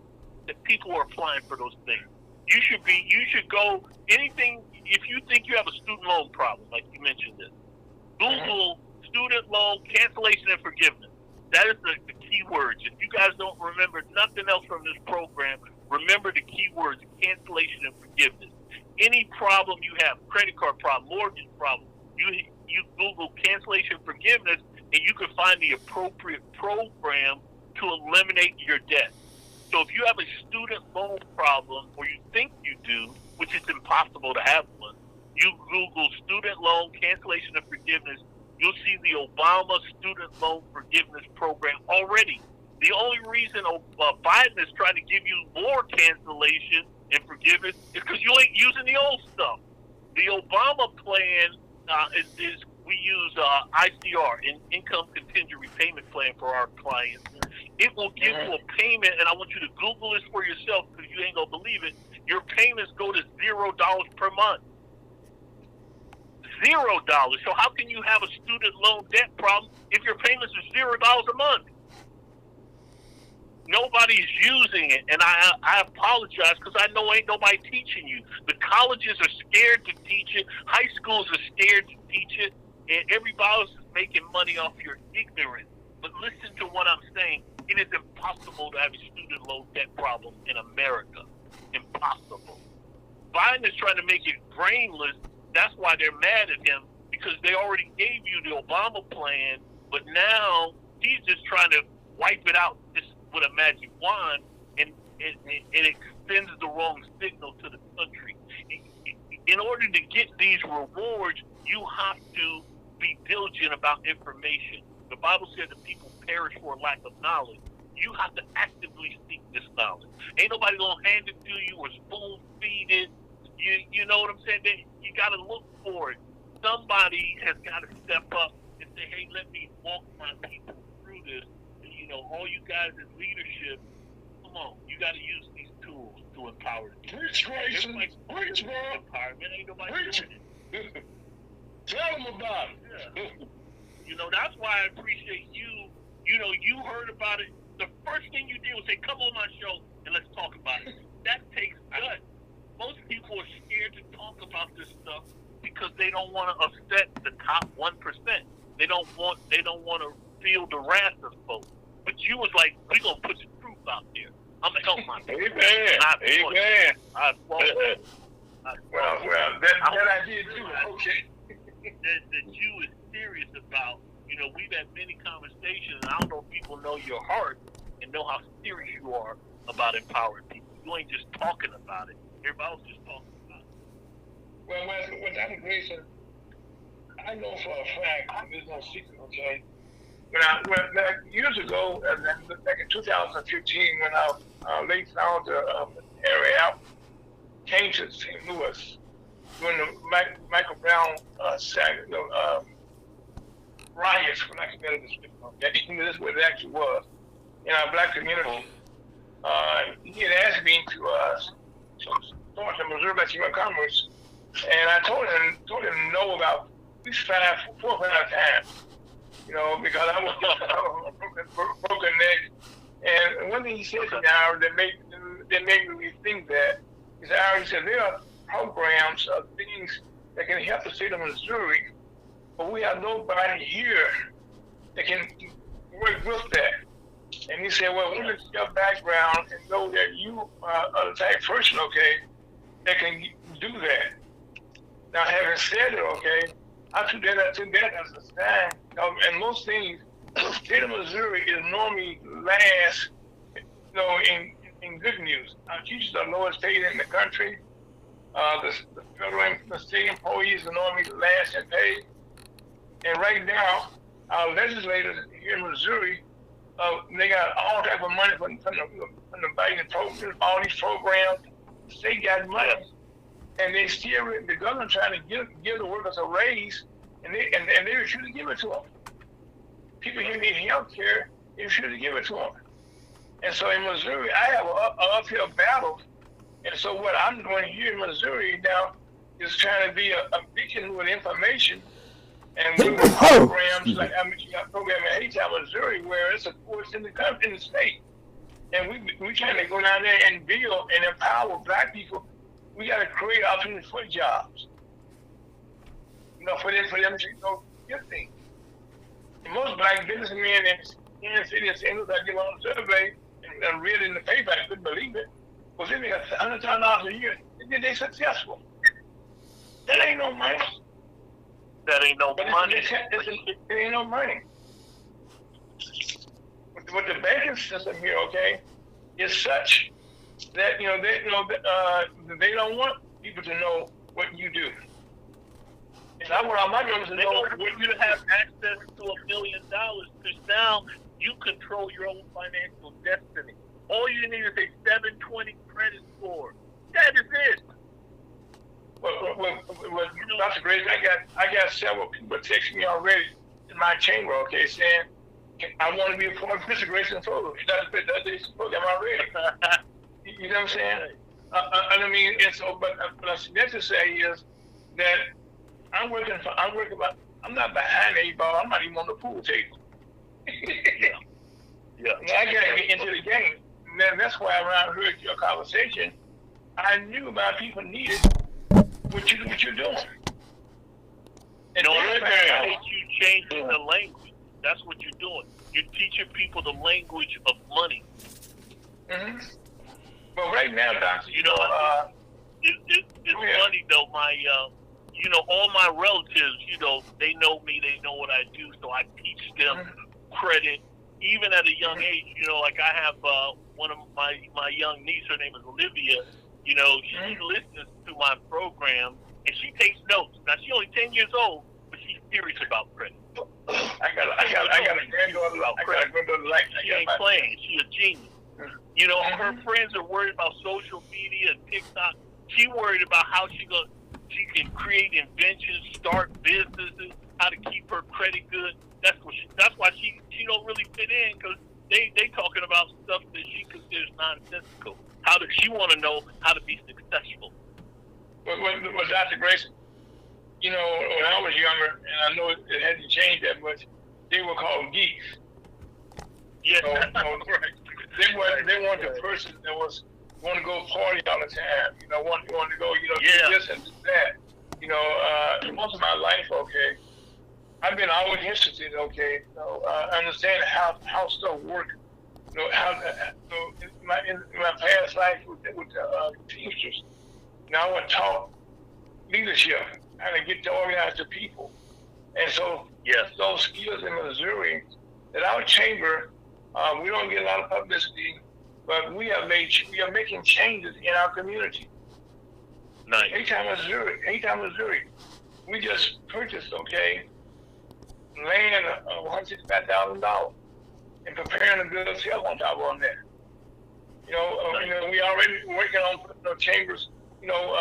that people are applying for those things. You should go anything. If you think you have a student loan problem, like you mentioned this, Google student loan cancellation and forgiveness. That is the key words. If you guys don't remember nothing else from this program, remember the key words: cancellation and forgiveness. Any problem you have, credit card problem, mortgage problem, you Google cancellation forgiveness, and you can find the appropriate program to eliminate your debt. So if you have a student loan problem, or you think you do, which is impossible to have one, you Google student loan cancellation and forgiveness, you'll see the Obama student loan forgiveness program already. The only reason Biden is trying to give you more cancellation and forgiveness is because you ain't using the old stuff. The Obama plan is we use ICR, Income Contingent Repayment Plan, for our clients. It will give you a payment, and I want you to Google this for yourself because you ain't going to believe it. Your payments go to $0 per month. $0. So how can you have a student loan debt problem if your payments are $0 a month? Nobody's using it, and I apologize because I know ain't nobody teaching you. The colleges are scared to teach it. High schools are scared to teach it, and everybody else is making money off your ignorance. But listen to what I'm saying. It is impossible to have a student loan debt problem in America. Impossible. Biden is trying to make it brainless. That's why they're mad at him, because they already gave you the Obama plan, but now he's just trying to wipe it out just with a magic wand, and it extends the wrong signal to the country. In order to get these rewards, you have to be diligent about information. The Bible said that people perish for a lack of knowledge. You have to actively seek this knowledge. Ain't nobody gonna hand it to you or spoon feed it. You know what I'm saying? You got to look for it. Somebody has got to step up and say, hey, let me walk my people through this. And, you know, all you guys in leadership, come on, you got to use these tools to empower them. Preach, Grayson. Preach, bro. Empowerment ain't nobody Preach. doing it. Tell them about it. Yeah. You know, that's why I appreciate you. You know, you heard about it. The first thing you did was say, come on my show and let's talk about it. That takes guts. Most people are scared to talk about this stuff because they don't want to upset the top 1%. They don't want to feel the wrath of folks. But you was like, we're gonna put the truth out there. I'm gonna help my people. Amen. Well, that I did too. Okay. That you is serious about. You know, we've had many conversations, and I don't know if people know your heart and know how serious you are about empowering people. You ain't just talking about it. Everybody else just talking about it. Well, with Dr. Grayson, I know for a fact, there's no secret, okay? Years ago, back in 2015, when our late founder, Harry Out, came to St. Louis during the Michael Brown riots, for lack of a better description, okay? This is what it actually was in our black community. He had asked me to start the Missouri Black Chamber of Commerce, and I told him no about at least 4 or 5 times, you know, because I was a broken neck. And one thing he said to me, that made me rethink that, he said, there are programs of things that can help the state of Missouri, but we have nobody here that can work with that. And he said, well, we look at your background and know that you are the type of person, okay, that can do that. Now, having said it, okay, I took that as a sign. And most things, the state of Missouri is normally last, you know, in good news. Our teachers are lowest paid in the country. The federal and the state employees are normally last in pay. And right now, our legislators here in Missouri, they got all type of money from the Biden program, all these programs. The state got money, and they still, the government trying to give the workers a raise, and they refuse to give it to them. People here need health care, they refuse to give it to them. And so in Missouri, I have an uphill battle. And so what I'm doing here in Missouri now is trying to be a beacon with information. And with programs like you got a program in Haytown, Missouri, where it's a force in the state, and we trying to go down there and build and empower black people. We got to create opportunities for jobs, you know, for them to get things. And most black businessmen in the city of St. Louis, I did on a survey and read in the paper, I couldn't believe it. Was they make $100,000 a year, and then they successful. That ain't no money. That ain't no money. It ain't no money. With the banking system here, okay, is such that they don't want people to know what you do. And I want all my members to know what you have access to $1 million, because now you control your own financial destiny. All you need is a 720 credit score. That is it. Well, Dr. Grace, I got several people texting me already in my chamber, okay, saying I want to be a part of Mr. Grayson's program. That's this program already. You know what I'm saying? I mean, and so, but what I meant to say is that I'm not behind the 8 ball. I'm not even on the pool table. Yeah. I gotta get into the game. And that's why when I heard your conversation, I knew my people needed what you're doing. And you changing the language. That's what you're doing. You're teaching people the language of money. Mm-hmm. Well, right now, Doctor, it's funny though. All my relatives, they know me. They know what I do. So I teach them credit, even at a young age. Like I have one of my young niece. Her name is Olivia. She listens to my program and she takes notes. Now she's only 10 years old, but she's serious about credit. got a granddaughter. I got a granddaughter like that. She ain't playing. She a genius. You know, her friends are worried about social media and TikTok. She worried about how she can create inventions, start businesses, how to keep her credit good. That's why she don't really fit in, because they talking about stuff that she considers nonsensical. How does she want to know how to be successful? Well, Dr. Grayson, you know, when I was younger, and I know it hasn't changed that much, they were called geeks. Yeah, right. They weren't the person that was want to go party all the time. You know, want to go, you know, do this and do that. You know, most of my life, okay, I've been always interested, okay, so understand how stuff works. You know, in my past life with teachers, you know, I would talk leadership, how to get to organize the people. And so, those skills in Missouri, that our chamber, we don't get a lot of publicity, but we are making changes in our community. Nice. Anytime Missouri, we just purchased, okay, land of $165,000 and preparing to build a cell on top on that. You know, we already working on putting chambers, in all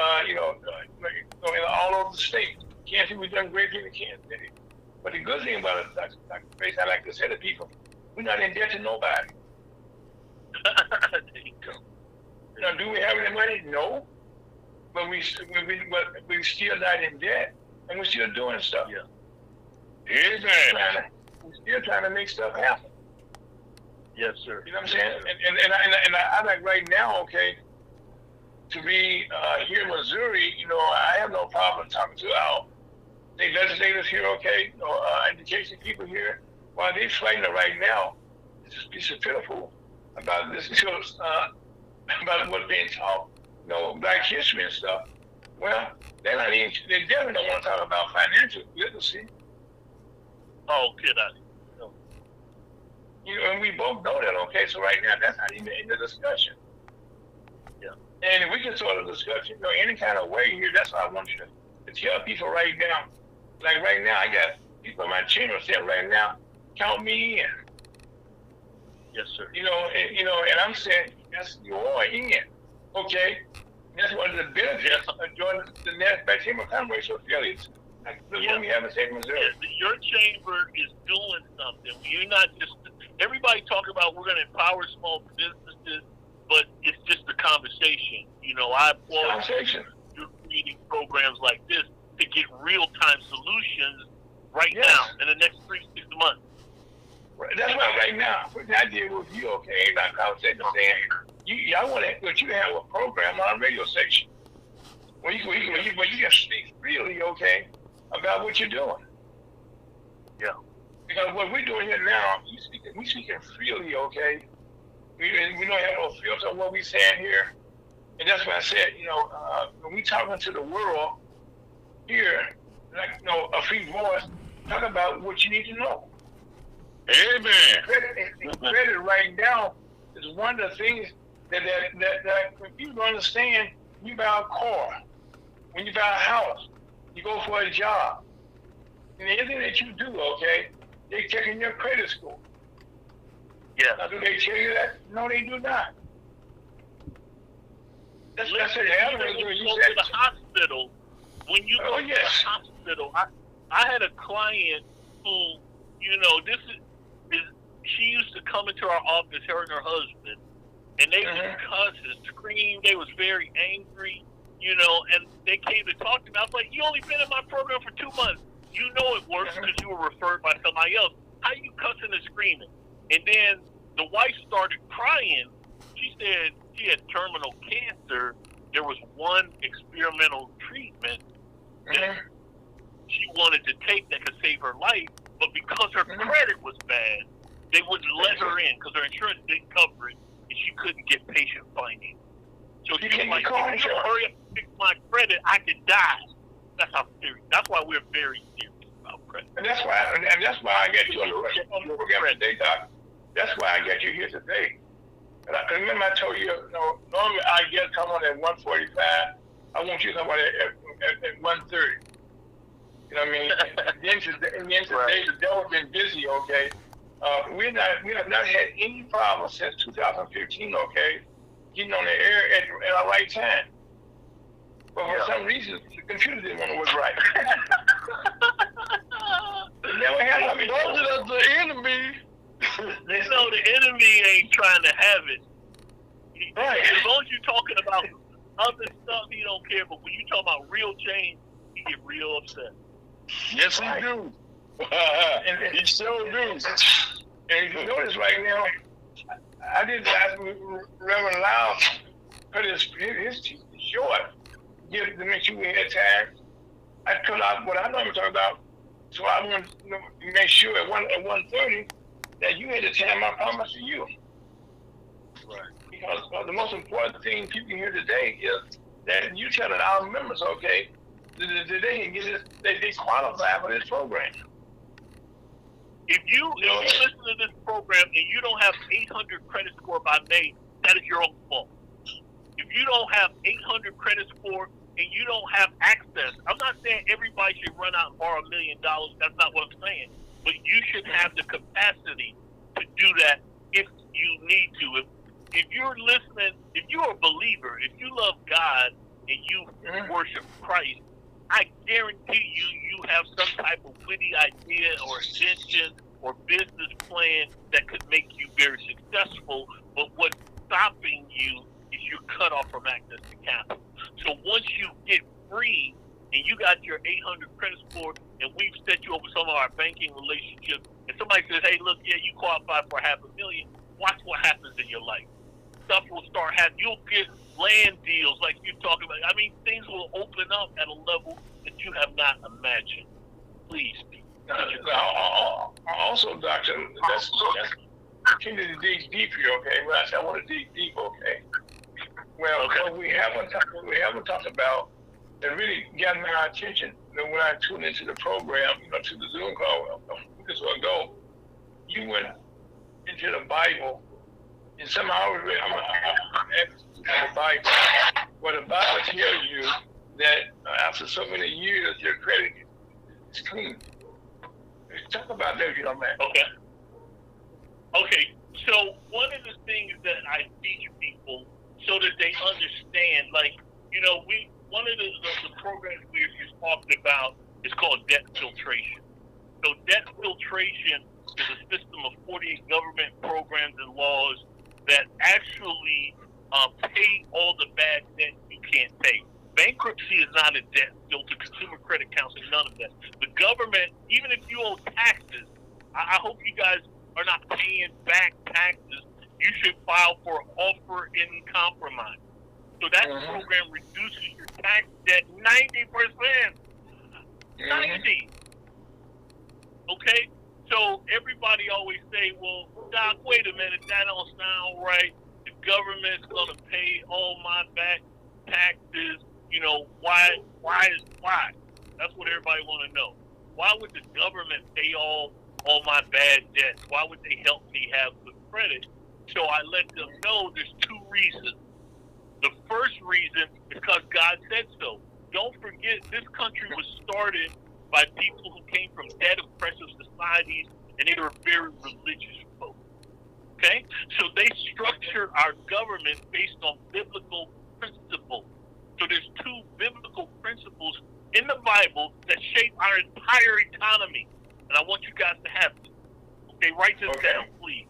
over the state. Kansas, we've done great things in Kansas City. But the good thing about it, Dr. Grace, I like to say to people, we're not in debt to nobody. There you go. Now, do we have any money? No. But we're still not in debt, and we're still doing stuff. Yeah. Amen. We're still trying to make stuff happen. Yes, sir. You know what I'm saying? And I like right now, okay, to be here in Missouri, you know, I have no problem talking to our state legislators here, okay, education people here. While they're fighting it right now, it's just a piece of pitiful about this, about what's being taught, you know, Black history and stuff. Well, they definitely don't want to talk about financial literacy. Oh, get out of here. No. You know, and we both know that, okay? So right now, that's not even in the discussion. Yeah. And if we can sort of discussion, you know, any kind of way here, that's what I want you to tell people right now. Like right now, I got people in my chamber saying right now, count me in. Yes, sir. You know, and I'm saying, yes, you are in. Okay? That's one of the benefits of joining the NASDAQ Chamber of Commerce affiliates. The one we have in state of Missouri. Your chamber is doing something. You're not just, everybody talk about we're going to empower small businesses, but it's just a conversation. You know, I applaud you're creating programs like this to get real-time solutions now in the next 3 to 6 months. That's why right now, what I did with you, okay, like I was saying, I want you to have a program on a radio station where you can speak freely, okay, about what you're doing. Yeah. Because what we're doing here now, we speaking freely, okay. We don't have no filter on what we saying here, and that's why I said, you know, when we talking to the world here, like, you know, a free voice, talk about what you need to know. Amen. Credit right now is one of the things that when people understand, you buy a car, when you buy a house, you go for a job, and anything that you do, okay, they're checking your credit score. Yeah. Now, do they tell you that? No, they do not. That's it. When you go to the hospital, when you go to the hospital, I had a client who, you know, she used to come into our office, her and her husband, and they would cuss and scream. They was very angry, you know, and they came to talk to me. I was like, you only been in my program for 2 months. You know it works because you were referred by somebody else. How you cussing and screaming? And then the wife started crying. She said she had terminal cancer. There was one experimental treatment that she wanted to take that could save her life, but because her credit was bad, they wouldn't let her in because her insurance didn't cover it, and she couldn't get patient financing. So she was like, if you don't hurry up and fix my credit, I could die. That's how serious. That's why we're very serious about credit. And that's why I got you on the program today, Doc. That's why I got you here today. And I remember I told you, normally I get come on at 1:45. I want you to come on at 1:30. I mean, then today the devil's been busy. Okay, we have not had any problems since 2015. Okay, getting on the air at the right time. But for some reason, the computer didn't want to work right. It never had. I mean, the enemy. They know the enemy ain't trying to have it. Right. As long as you're talking about other stuff, he don't care. But when you talk about real change, he get real upset. Yes, he do. He sure do. And if you notice right now, I did ask Reverend Lau cut his teeth short, to make sure we had time. I cut out what I normally talk about, so I want to make sure at 1:30 that you had the time I promised to you. Right. Because the most important thing people hear today is that you telling our members, okay, that they can get this, they qualify for this program. If you listen to this program and you don't have 800 credit score by May, that is your own fault. If you don't have 800 credit score and you don't have access, I'm not saying everybody should run out and borrow $1 million. That's not what I'm saying. But you should have the capacity to do that if you need to. If you're listening, if you're a believer, if you love God and you worship Christ, I guarantee you have some type of witty idea or invention or business plan that could make you very successful. But what's stopping you is you're cut off from access to capital. So once you get free and you got your 800 credit score and we've set you over some of our banking relationships, and somebody says, hey, look, yeah, you qualify for $500,000, watch what happens in your life. Stuff will start happening. You'll get land deals like you're talking about. I mean, things will open up at a level that you have not imagined. Please. Also, Doctor, that's continue to dig deep here, okay? When I say I want to dig deep, okay? Well, what we haven't talked about that really got my attention when I tuned into the program, to the Zoom call a week or so ago. You went into the Bible, and somehow I'm the Bible. Well, the Bible tells you that after so many years, your credit is clean. Talk about that if you don't mind. Okay. So one of the things that I teach people so that they understand, one of the programs we just talked about is called debt filtration. So debt filtration is a system of 48 government programs and laws that actually pay all the bad debt you can't pay. Bankruptcy is not a debt filter, consumer credit counseling, none of that. The government, even if you owe taxes, I hope you guys are not paying back taxes. You should file for offer in compromise. So that program reduces your tax debt 90%. 90. Okay? So everybody always say, well, Doc, wait a minute, that don't sound right. The government's going to pay all my back taxes. Why? That's what everybody want to know. Why would the government pay all my bad debts? Why would they help me have good credit? So I let them know there's two reasons. The first reason is because God said so. Don't forget, this country was started by people who came from debt-oppressive societies, and they were very religious folk. Okay? So they structured our government based on biblical principles. So there's two biblical principles in the Bible that shape our entire economy. And I want you guys to have it. Okay, write this down, please.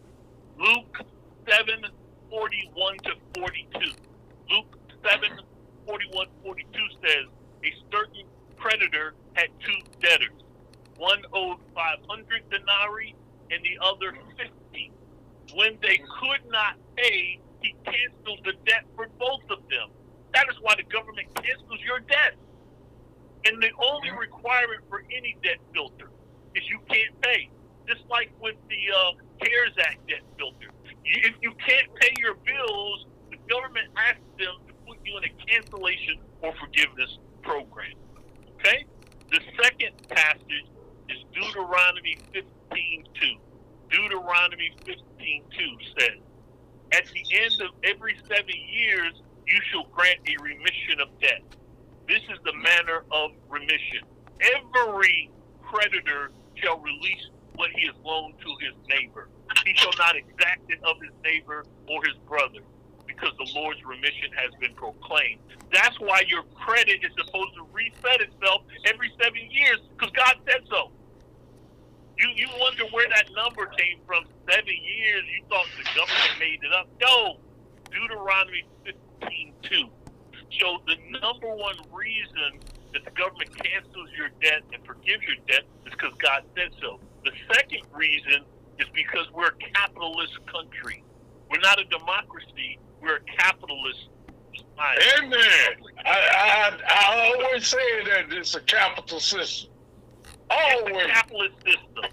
Luke 7:41-42. Luke 7:41-42 says, a certain creditor had two debtors. One owed 500 denarii and the other 50. When they could not pay, he canceled the debt for both of them. That is why the government cancels your debt. And the only requirement for any debt filter is you can't pay. Just like with the CARES Act debt filter. If you can't pay your bills, the government asks them to put you in a cancellation or forgiveness program. Okay? The second passage is Deuteronomy 15:2. Deuteronomy 15:2 says, at the end of every 7 years, you shall grant a remission of debt. This is the manner of remission. every creditor shall release what he has loaned to his neighbor. He shall not exact it of his neighbor or his brother, because the Lord's remission has been proclaimed. That's why your credit is supposed to reset itself every 7 years, because God said so. You wonder where that number came from, 7 years. You thought the government made it up. No, Deuteronomy 15:2. So the number one reason that the government cancels your debt and forgives your debt is because God said so. The second reason is because we're a capitalist country. We're not a democracy. We're a capitalist society. Amen. I always say that it's a capital system. Always. It's a capitalist system.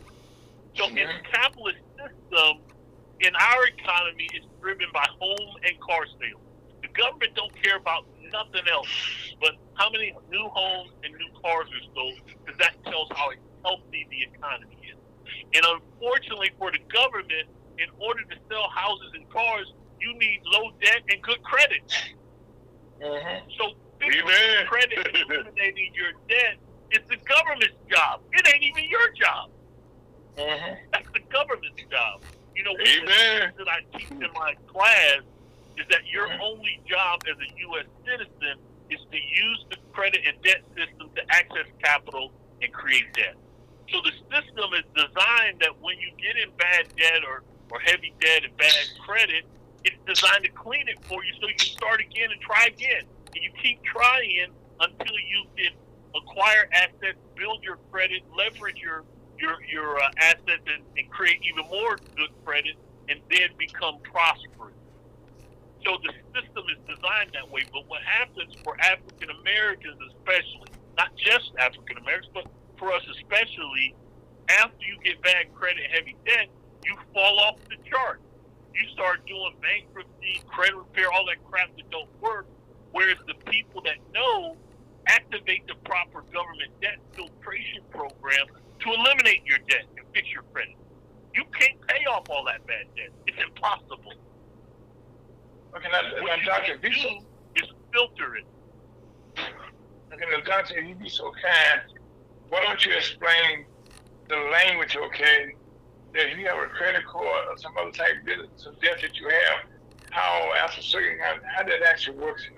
So in the capitalist system, in our economy, it's driven by home and car sales. The government don't care about nothing else but how many new homes and new cars are sold, because that tells how healthy the economy is. And unfortunately for the government, in order to sell houses and cars, you need low debt and good credit. So fixing credit and eliminating your debt is the government's job. It ain't even your job. That's the government's job. You know, one of the things that I teach in my class is that your only job as a U.S. citizen is to use the credit and debt system to access capital and create debt. So the system is designed that when you get in bad debt or heavy debt and bad credit, it's designed to clean it for you so you can start again and try again. And you keep trying until you can acquire assets, build your credit, leverage your assets, and create even more good credit, and then become prosperous. So the system is designed that way. But what happens for African Americans especially, not just African Americans, but for us especially, after you get bad credit, heavy debt, you fall off the chart. You start doing bankruptcy, credit repair, all that crap that don't work, whereas the people that know activate the proper government debt filtration program to eliminate your debt and fix your credit. You can't pay off all that bad debt. It's impossible. Okay, now Doctor, is filter it. Okay, now Doctor, if you be so kind, why don't you explain the language, okay, that if you have a credit card or some other type of business, some debt that you have, how after certain how that actually works, in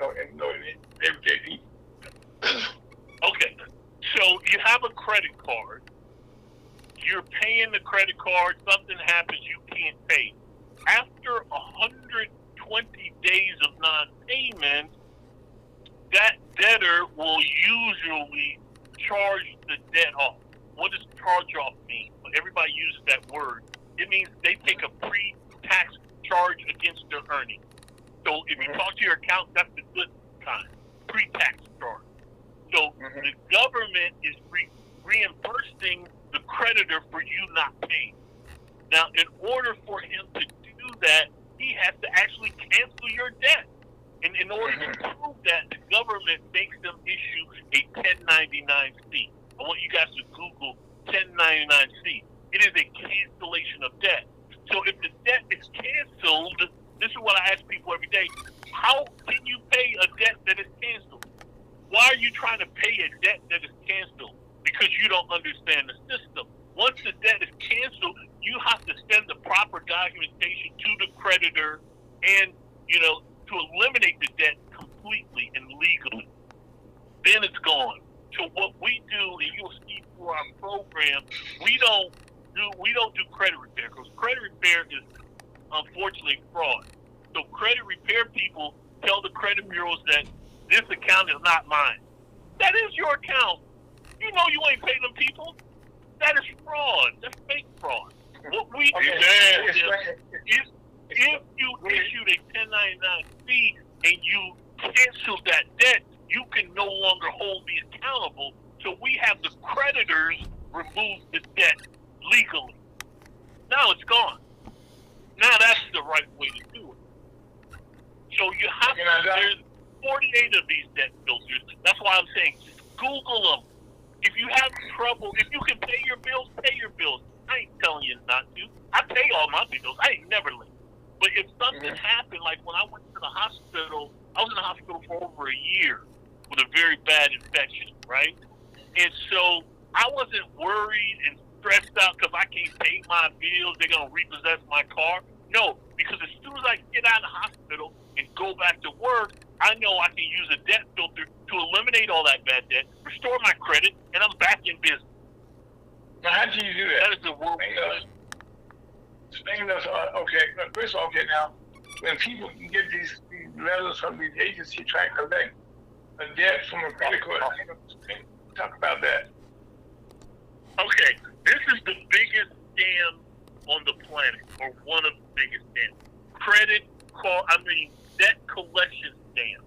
everyday people. Okay, so you have a credit card. You're paying the credit card. Something happens, you can't pay. After 120 days of non-payment, that debtor will usually charge the debt off. What does charge off mean? Everybody uses that word. It means they take a pre-tax charge against their earnings. So if you talk to your accountant, that's the good kind, pre-tax charge. So the government is reimbursing the creditor for you not paying. Now, in order for him to do that, he has to actually cancel your debt. And in order to prove that, the government makes them issue a 1099-C. I want you guys to Google 1099-C. It is a cancellation of debt. So if the debt is canceled, this is what I ask people every day. How can you pay a debt that is canceled? Why are you trying to pay a debt that is canceled? Because you don't understand the system. Once the debt is canceled, you have to send the proper documentation to the creditor and, to eliminate the debt completely and legally. Then it's gone. So what we do, and you'll see through our program, we don't do credit repair, because credit repair is unfortunately fraud. So credit repair people tell the credit bureaus that this account is not mine. That is your account. You know you ain't paying them people. That is fraud. That's fake fraud. What we do is if you issued a 1099-C and you canceled that debt, you can no longer hold me accountable. So we have the creditors remove the debt legally. Now it's gone. Now that's the right way to do it. So you have there's 48 of these debt filters. That's why I'm saying Google them. If you have trouble, if you can pay your bills, pay your bills. I ain't telling you not to. I pay all my bills. I ain't never late. But if something happened, like when I went to the hospital, I was in the hospital for over a year with a very bad infection, right? And so I wasn't worried and stressed out because I can't pay my bills. They're going to repossess my car. No, because as soon as I get out of the hospital and go back to work, I know I can use a debt filter to eliminate all that bad debt, restore my credit, and I'm back in business. Now, how do you do that? That is the world. Explain us. Okay, first of all, okay, now, when people get these letters from these agencies trying to collect a debt from a credit card, talk about that. Okay, this is the biggest scam on the planet, or one of the biggest scams. Debt collection scam.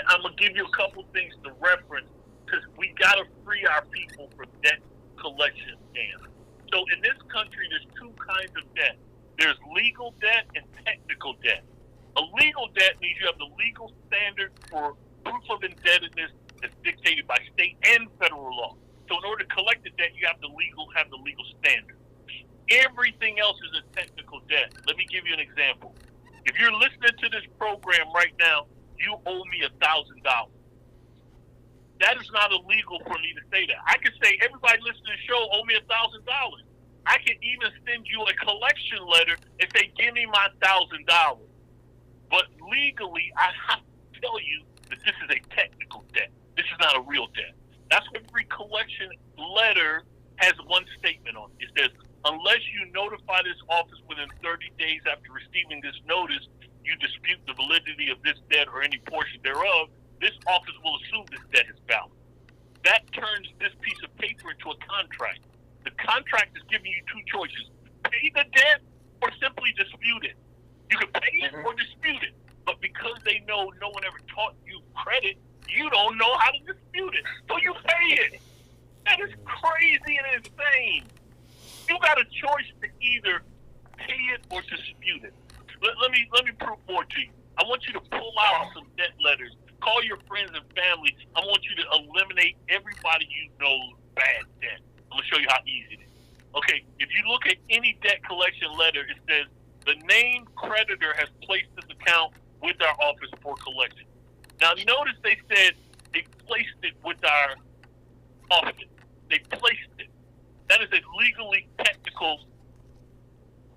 I'm gonna give you a couple things to reference because we gotta free our people from debt collection scams. So in this country, there's two kinds of debt. There's legal debt and technical debt. A legal debt means you have the legal standard for proof of indebtedness that's dictated by state and federal law. So in order to collect the debt, you have the legal standard. Everything else is a technical debt. Let me give you an example. If you're listening to this program right now, you owe me $1,000. That is not illegal for me to say that. I can say everybody listening to the show owe me $1,000. I can even send you a collection letter and say, give me my $1,000. But legally, I have to tell you that this is a technical debt. This is not a real debt. That's what every collection letter has one statement on it. It says, unless you notify this office within 30 days after receiving this notice, you dispute the validity of this debt or any portion thereof, this office will assume this debt is valid. That turns this piece of paper into a contract. The contract is giving you two choices: pay the debt or simply dispute it. You can pay it or dispute it, but because they know no one ever taught you credit, you don't know how to dispute it, so you pay it. That is crazy and insane. You got a choice to either pay it or dispute it. Let me prove more to you. I want you to pull out some debt letters. Call your friends and family. I want you to eliminate everybody you know's bad debt. I'm gonna show you how easy it is. Okay, if you look at any debt collection letter, it says the named creditor has placed this account with our office for collection. Now notice they said they placed it with our office. They placed it. That is a legally technical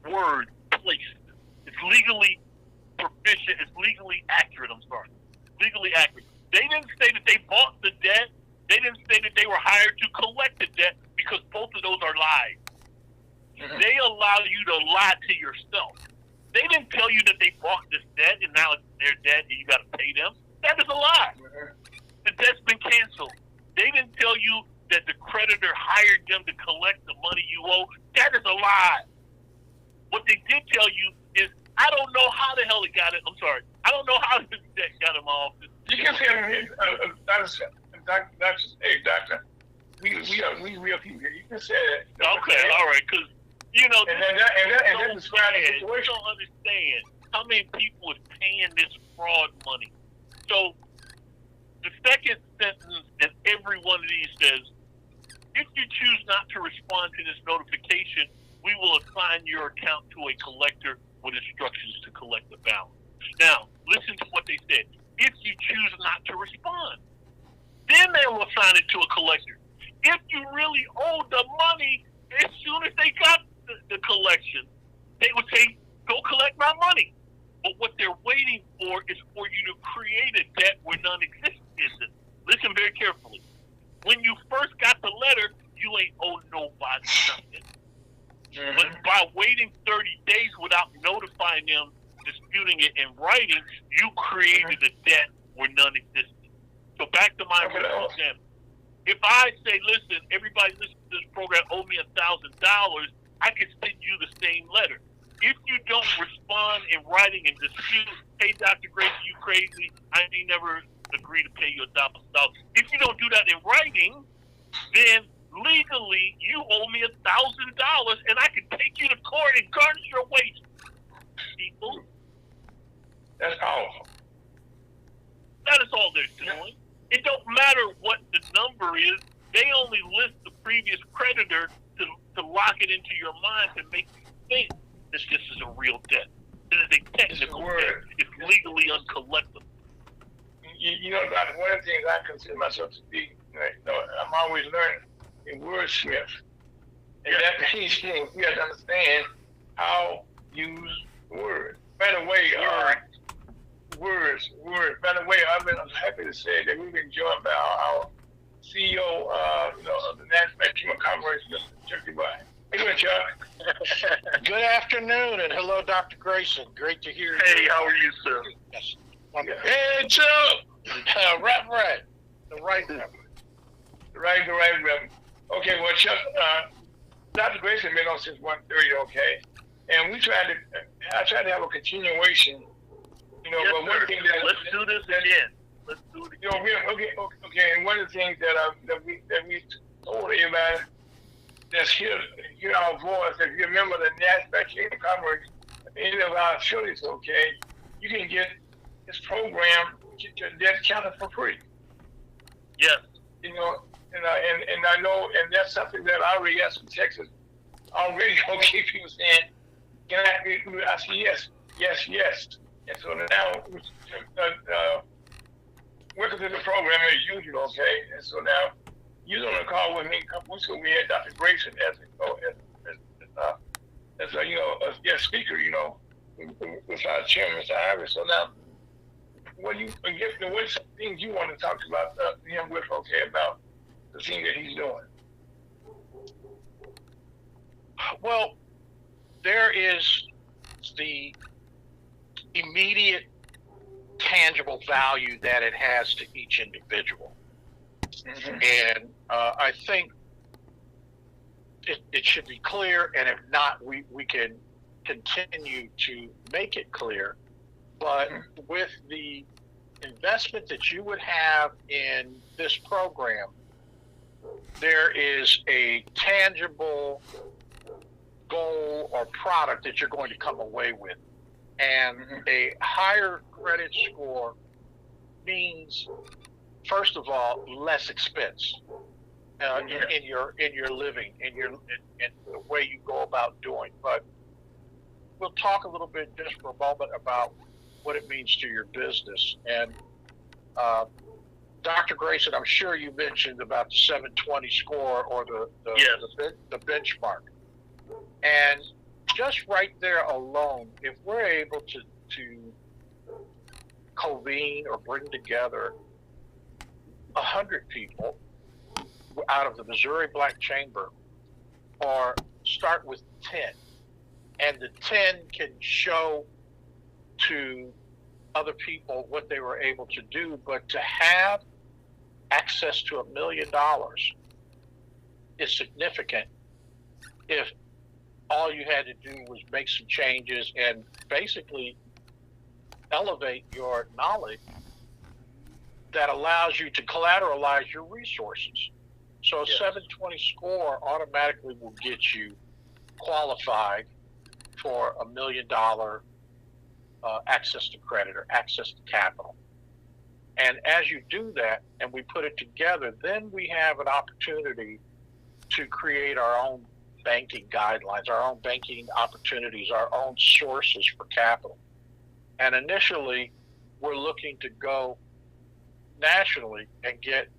word, placed. It's legally proficient. It's legally accurate. Legally accurate. They didn't say that they bought the debt. They didn't say that they were hired to collect the debt, because both of those are lies. They allow you to lie to yourself. They didn't tell you that they bought this debt and now it's their debt and you got to pay them. That is a lie. The debt's been canceled. They didn't tell you that the creditor hired them to collect the money you owe. That is a lie. What they did tell you is, I don't know how the hell it got it. I'm sorry. I don't know how this debt got in my office. You can say, doctor, we real people here. You can say that. Okay, all right, because, that describes the you situation. don't understand how many people is paying this fraud money. So the second sentence in every one of these says, if you choose not to respond to this notification, we will assign your account to a collector with instructions to collect the balance. Now, listen to what they said. If you choose not to respond, then they will assign it to a collector. If you really owe the money, as soon as they got the collection, they would say, go collect my money. But what they're waiting for is for you to create a debt where none exists. Listen very carefully. When you first got the letter, you ain't owe nobody nothing. But by waiting 30 days without notifying them, disputing it in writing, you created a debt where none existed. So back to my original example. If I say, listen, everybody listening to this program owe me $1,000, I can send you the same letter. If you don't respond in writing and dispute, hey, Dr. Gracie, you crazy, I ain't never agree to pay you $1,000. If you don't do that in writing, then legally you owe me $1,000, and I can take you to court and garnish your wages. People, that's awful. That is all they're doing. It don't matter what the number is. They only list the previous creditor to lock it into your mind to make you think that this is a real debt. This is a technical debt. It's legally uncollectible. You know, Doctor, one of the things I consider myself to be Right? No, I'm always learning a wordsmith. And that means you have to understand how to use words. By the way, words. By the way, I'm happy to say that we've been joined by our CEO, of the National Chamber of Commerce, Mr. Chuck Dubai. How you doing, Chuck? Good afternoon, and hello, Dr. Grayson. Great to hear you. Hey, how are you, sir? Yes. Hey, Chuck! Right. The right number. Right, Reverend. Okay, well, Chuck, Dr. Grayson been on since 1:30, okay? And I tried to have a continuation, Yes, but one sir. thing that... Let's do this again. Let's do it again. Okay, and one of the things that we told everybody that's hear our voice, if you remember the National Chamber of Commerce, any of our affiliates, okay, you can get this program, get your debt counted for free. Yes. And I know, and that's something that I already asked from Texas already. Okay, people saying, "Can I?" I said, yes. And so now, working through the program as usual. Okay, and so now you was on the call with me a couple weeks ago. We had Dr. Grayson as a guest speaker. With our chairman, Mr. Iris. So now, what some things you want to talk about him with? Okay, about the thing that he's doing. Well, there is the immediate tangible value that it has to each individual. Mm-hmm. And I think it should be clear, and if not, we can continue to make it clear. But with the investment that you would have in this program, there is a tangible goal or product that you're going to come away with. And a higher credit score means, first of all, less expense in your living, in the way you go about doing. But we'll talk a little bit just for a moment about what it means to your business. And Dr. Grayson, I'm sure you mentioned about the 720 score or the benchmark. And just right there alone, if we're able to convene or bring together 100 people out of the Missouri Black Chamber, or start with 10, and the 10 can show to other people what they were able to do, but to have access to $1 million is significant if all you had to do was make some changes and basically elevate your knowledge that allows you to collateralize your resources. So a 720 score automatically will get you qualified for $1 million access to credit or access to capital. And as you do that and we put it together, then we have an opportunity to create our own banking guidelines, our own banking opportunities, our own sources for capital. And initially, we're looking to go nationally and get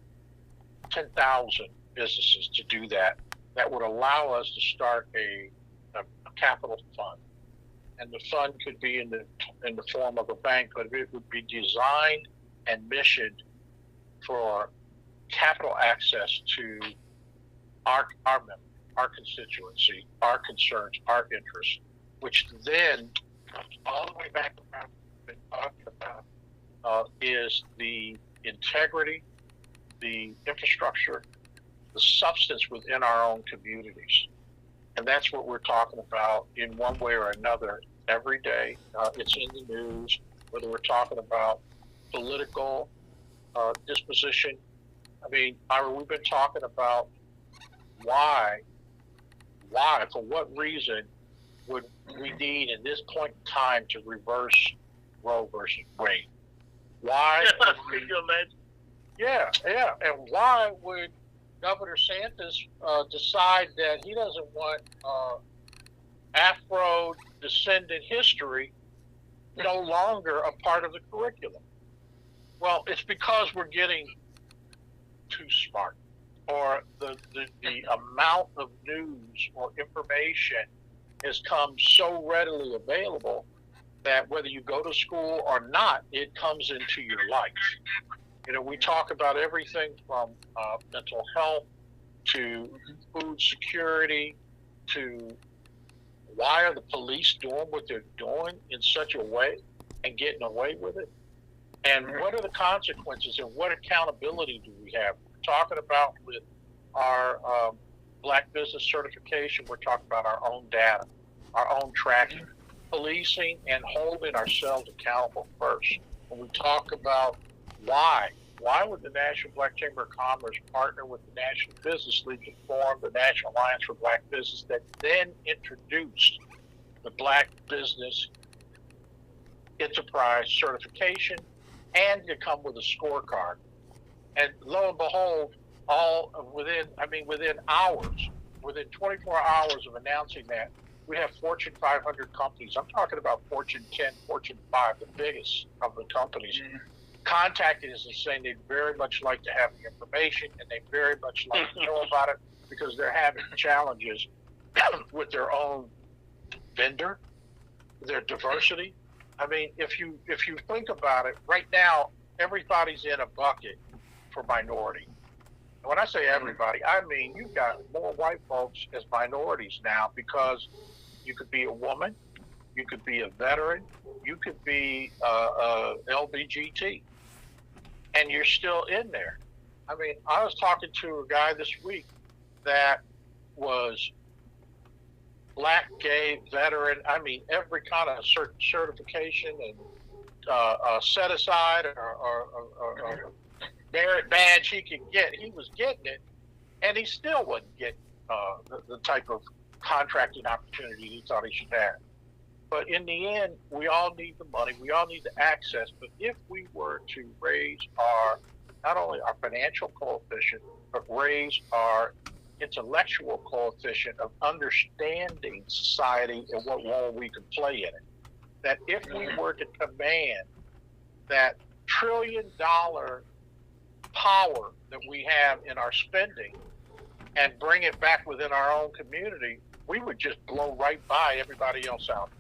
10,000 businesses to do that. That would allow us to start a capital fund. And the fund could be in the form of a bank, but it would be designed and missioned for capital access to our members, our constituency, our concerns, our interests, which then, all the way back to what we've been talking about, is the integrity, the infrastructure, the substance within our own communities. And that's what we're talking about in one way or another every day. It's in the news, whether we're talking about political disposition. I mean, Ira, we've been talking about why, for what reason would we need in this point in time to reverse Roe versus Wade? Why? And why would Governor Santos decide that he doesn't want Afro-descendant history no longer a part of the curriculum? Well, it's because we're getting too smart, or the amount of news or information has come so readily available that whether you go to school or not, it comes into your life. You know, we talk about everything from mental health to food security to why are the police doing what they're doing in such a way and getting away with it? And what are the consequences and what accountability do we have? We're talking about with our Black business certification, we're talking about our own data, our own tracking, policing and holding ourselves accountable first. When we talk about why would the National Black Chamber of Commerce partner with the National Business League to form the National Alliance for Black Business that then introduced the Black Business Enterprise certification and to come with a scorecard? And lo and behold, within hours, within 24 hours of announcing that, we have Fortune 500 companies. I'm talking about Fortune 10, Fortune 5, the biggest of the companies, contacting us and saying they'd very much like to have the information and they very much like to know about it because they're having challenges with their own vendor, their diversity. I mean, if you think about it, right now, everybody's in a bucket for minority. And when I say everybody, I mean you've got more white folks as minorities now because you could be a woman, you could be a veteran, you could be LBGT, and you're still in there. I mean, I was talking to a guy this week that was Black, gay, veteran, I mean, every kind of certification and set aside or merit badge he could get. He was getting it, and he still wasn't getting the type of contracting opportunity he thought he should have. But in the end, we all need the money, we all need the access. But if we were to raise not only our financial coefficient, but raise our intellectual coefficient of understanding society and what role we could play in it, that if we were to command that $1 trillion power that we have in our spending and bring it back within our own community, we would just blow right by everybody else out.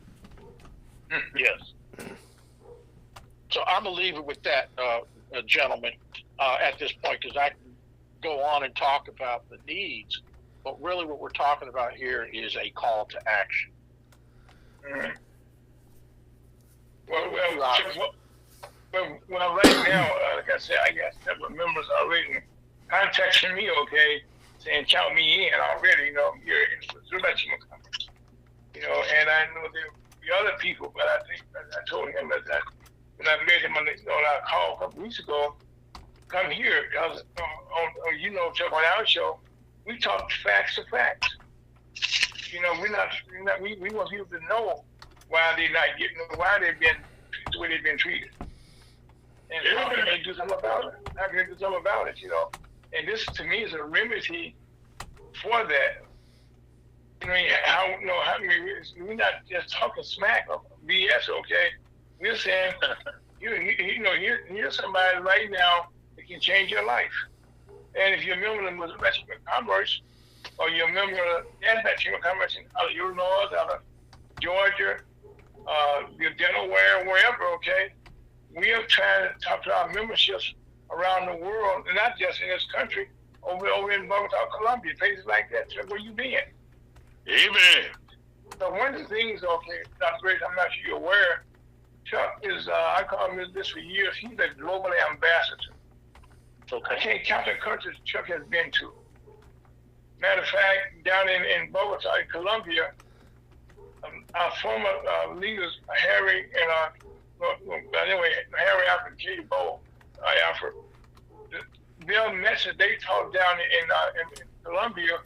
Yes. So I'm going to leave it with that, gentlemen, at this point, because I can go on and talk about the needs, but really what we're talking about here is a call to action. Well, right now, like I said, I got several members already contacting me, okay, saying count me in already, you know, here in Missouri, you know, and I know there will be other people, but I think I told him that when I met him on our call a couple weeks ago, come here, I was on you know, Chuck, on our show, we talk facts to facts. You know, we want people to know why they're not getting, why they've been treated the way they've been treated. And how can they do something about it? How can they do something about it, you know? And this, to me, is a remedy for that. I mean, we're not just talking smack or BS, okay? We're saying, here's somebody right now that can change your life. And if you're a member of the Missouri Chamber of Commerce, or you're a member of the National Chamber of Commerce out of Illinois, out of Georgia, Delaware, wherever, okay? We are trying to talk to our memberships around the world, and not just in this country, over in Bogota, Colombia, places like that. So where you been? Amen. So one of the things, okay, Dr. Grace, I'm not sure you're aware, Chuck is, I call him this for years, he's a global ambassador. Okay. I can't count the countries Chuck has been to. Matter of fact, down in Bogota, in Colombia, our former leaders, Harry Alfred K. Bo, Alfred, their message they taught down in Colombia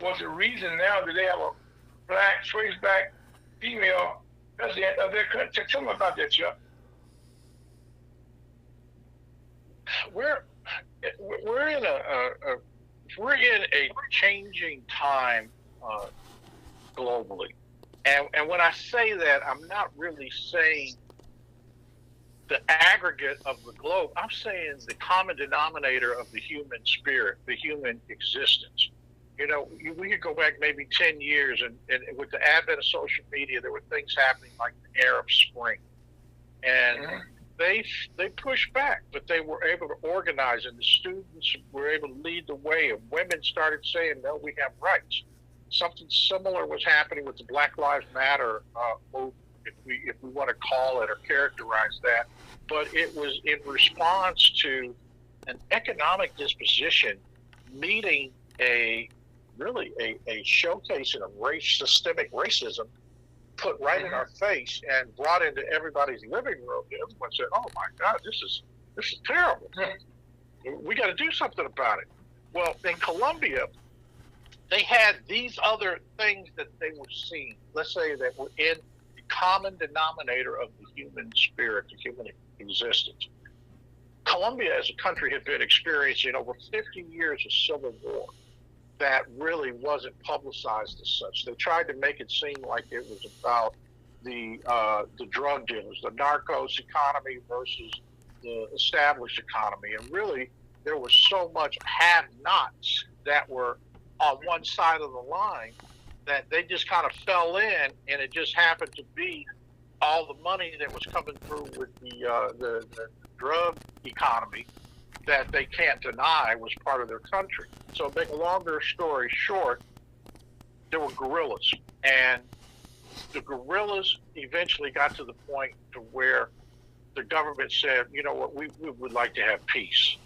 was the reason now that they have a first black female president of their country. Tell them about that, Chuck. We're in a changing time globally, and when I say that, I'm not really saying the aggregate of the globe. I'm saying the common denominator of the human spirit, the human existence. You know, we could go back maybe 10 years, and with the advent of social media, there were things happening like the Arab Spring. And they pushed back, but they were able to organize, and the students were able to lead the way, and women started saying, no, we have rights. Something similar was happening with the Black Lives Matter movement, if we want to call it or characterize that. But it was in response to an economic disposition meeting a showcasing of systemic racism put right in our face and brought into everybody's living room. Everyone said, oh my God, this is terrible. We got to do something about it. Well, in Colombia, they had these other things that they were seeing, let's say, that were in the common denominator of the human spirit, the human existence. Colombia as a country had been experiencing over 50 years of civil war that really wasn't publicized as such. They tried to make it seem like it was about the drug dealers, the narcos economy versus the established economy. And really, there was so much have-nots that were on one side of the line that they just kind of fell in, and it just happened to be all the money that was coming through with the drug economy that they can't deny was part of their country. So to make a longer story short, there were guerrillas, and the guerrillas eventually got to the point to where the government said, you know what, we would like to have peace.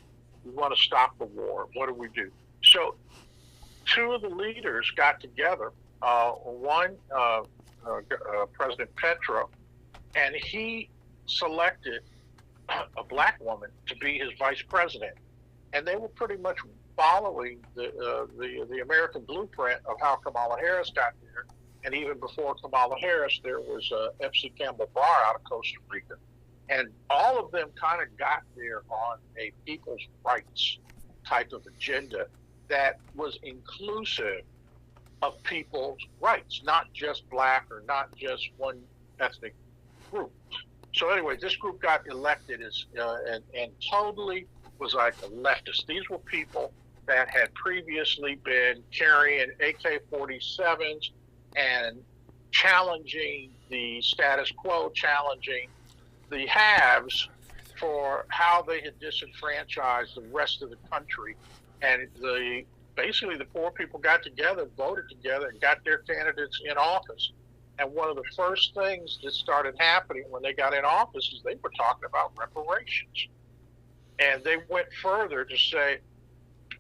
We want to stop the war. What do we do? So two of the leaders got together, President Petro, and he selected a black woman to be his vice president, and they were pretty much following the American blueprint of how Kamala Harris got there. And even before Kamala Harris, there was F.C. Campbell Barr out of Costa Rica, and all of them kind of got there on a people's rights type of agenda that was inclusive of people's rights, not just black or not just one ethnic group. So anyway, this group got elected as and totally was like a leftist. These were people that had previously been carrying AK-47s and challenging the status quo, challenging the haves for how they had disenfranchised the rest of the country. And basically the poor people got together, voted together, and got their candidates in office. And one of the first things that started happening when they got in office is they were talking about reparations. And they went further to say,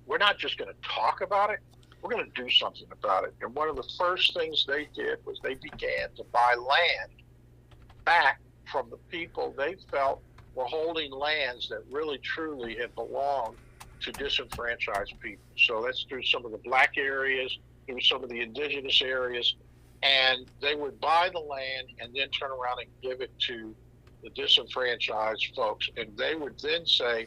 we're not just going to talk about it, we're going to do something about it. And one of the first things they did was they began to buy land back from the people they felt were holding lands that really truly had belonged to disenfranchised people. So that's through some of the black areas, through some of the indigenous areas. And they would buy the land and then turn around and give it to the disenfranchised folks. And they would then say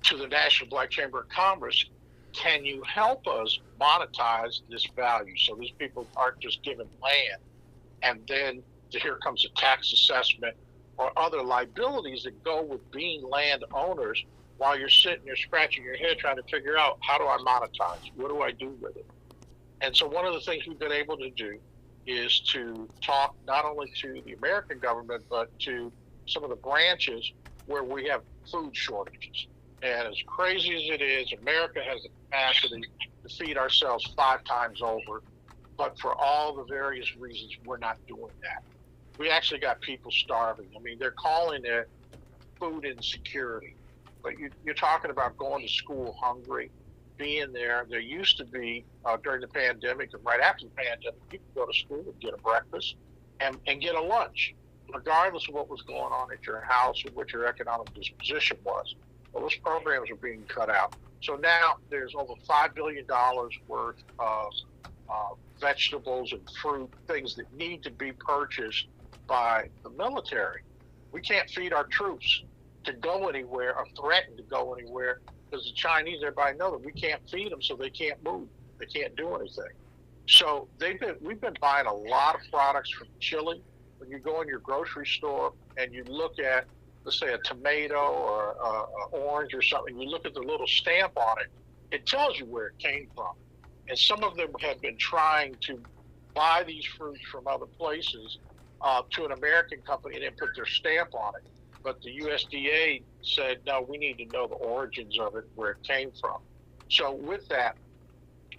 to the National Black Chamber of Commerce, can you help us monetize this value? So these people aren't just given land and then here comes a tax assessment or other liabilities that go with being landowners while you're sitting there scratching your head trying to figure out, how do I monetize? What do I do with it? And so one of the things we've been able to do is to talk not only to the American government, but to some of the branches where we have food shortages. And as crazy as it is, America has the capacity to feed ourselves 5 times over. But for all the various reasons, we're not doing that. We actually got people starving. I mean, they're calling it food insecurity. But you're talking about going to school hungry, being there. There used to be, during the pandemic and right after the pandemic, you could go to school and get a breakfast and get a lunch, regardless of what was going on at your house or what your economic disposition was. Well, those programs are being cut out. So now there's over $5 billion worth of vegetables and fruit, things that need to be purchased by the military. We can't feed our troops to go anywhere or threaten to go anywhere because the Chinese, everybody knows that we can't feed them, so they can't move. They can't do anything. So we've been buying a lot of products from Chile. When you go in your grocery store and you look at let's say a tomato or a orange or something, you look at the little stamp on it, it tells you where it came from. And some of them have been trying to buy these fruits from other places to an American company and then put their stamp on it. But the USDA said, no, we need to know the origins of it, where it came from. So with that,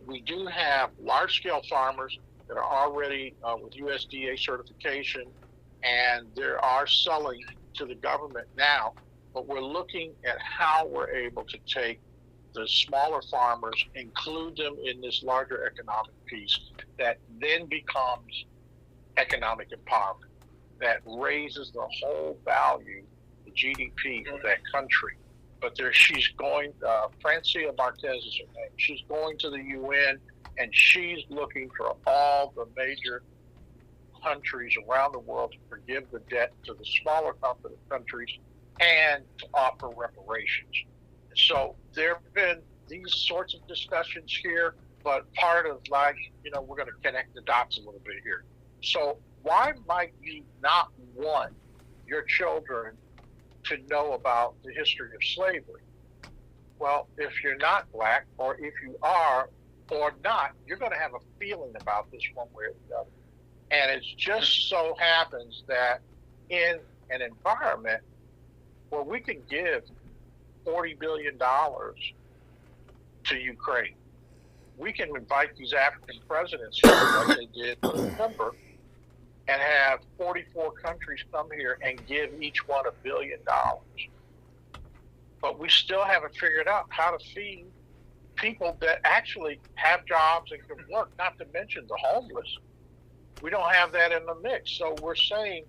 we do have large-scale farmers that are already with USDA certification, and they are selling to the government now. But we're looking at how we're able to take the smaller farmers, include them in this larger economic piece that then becomes economic empowerment, that raises the whole value, the GDP of that country. But she's going, Francia Marquez is her name, she's going to the UN, and she's looking for all the major countries around the world to forgive the debt to the smaller countries and to offer reparations. So there have been these sorts of discussions here, but part of we're going to connect the dots a little bit here. So why might you not want your children to know about the history of slavery? Well, if you're not black, or if you are or not, you're going to have a feeling about this one way or the other. And it just so happens that in an environment where we can give $40 billion to Ukraine, we can invite these African presidents here, like they did in November, and have 44 countries come here and give each one $1 billion. But we still haven't figured out how to feed people that actually have jobs and can work, not to mention the homeless. We don't have that in the mix. So we're saying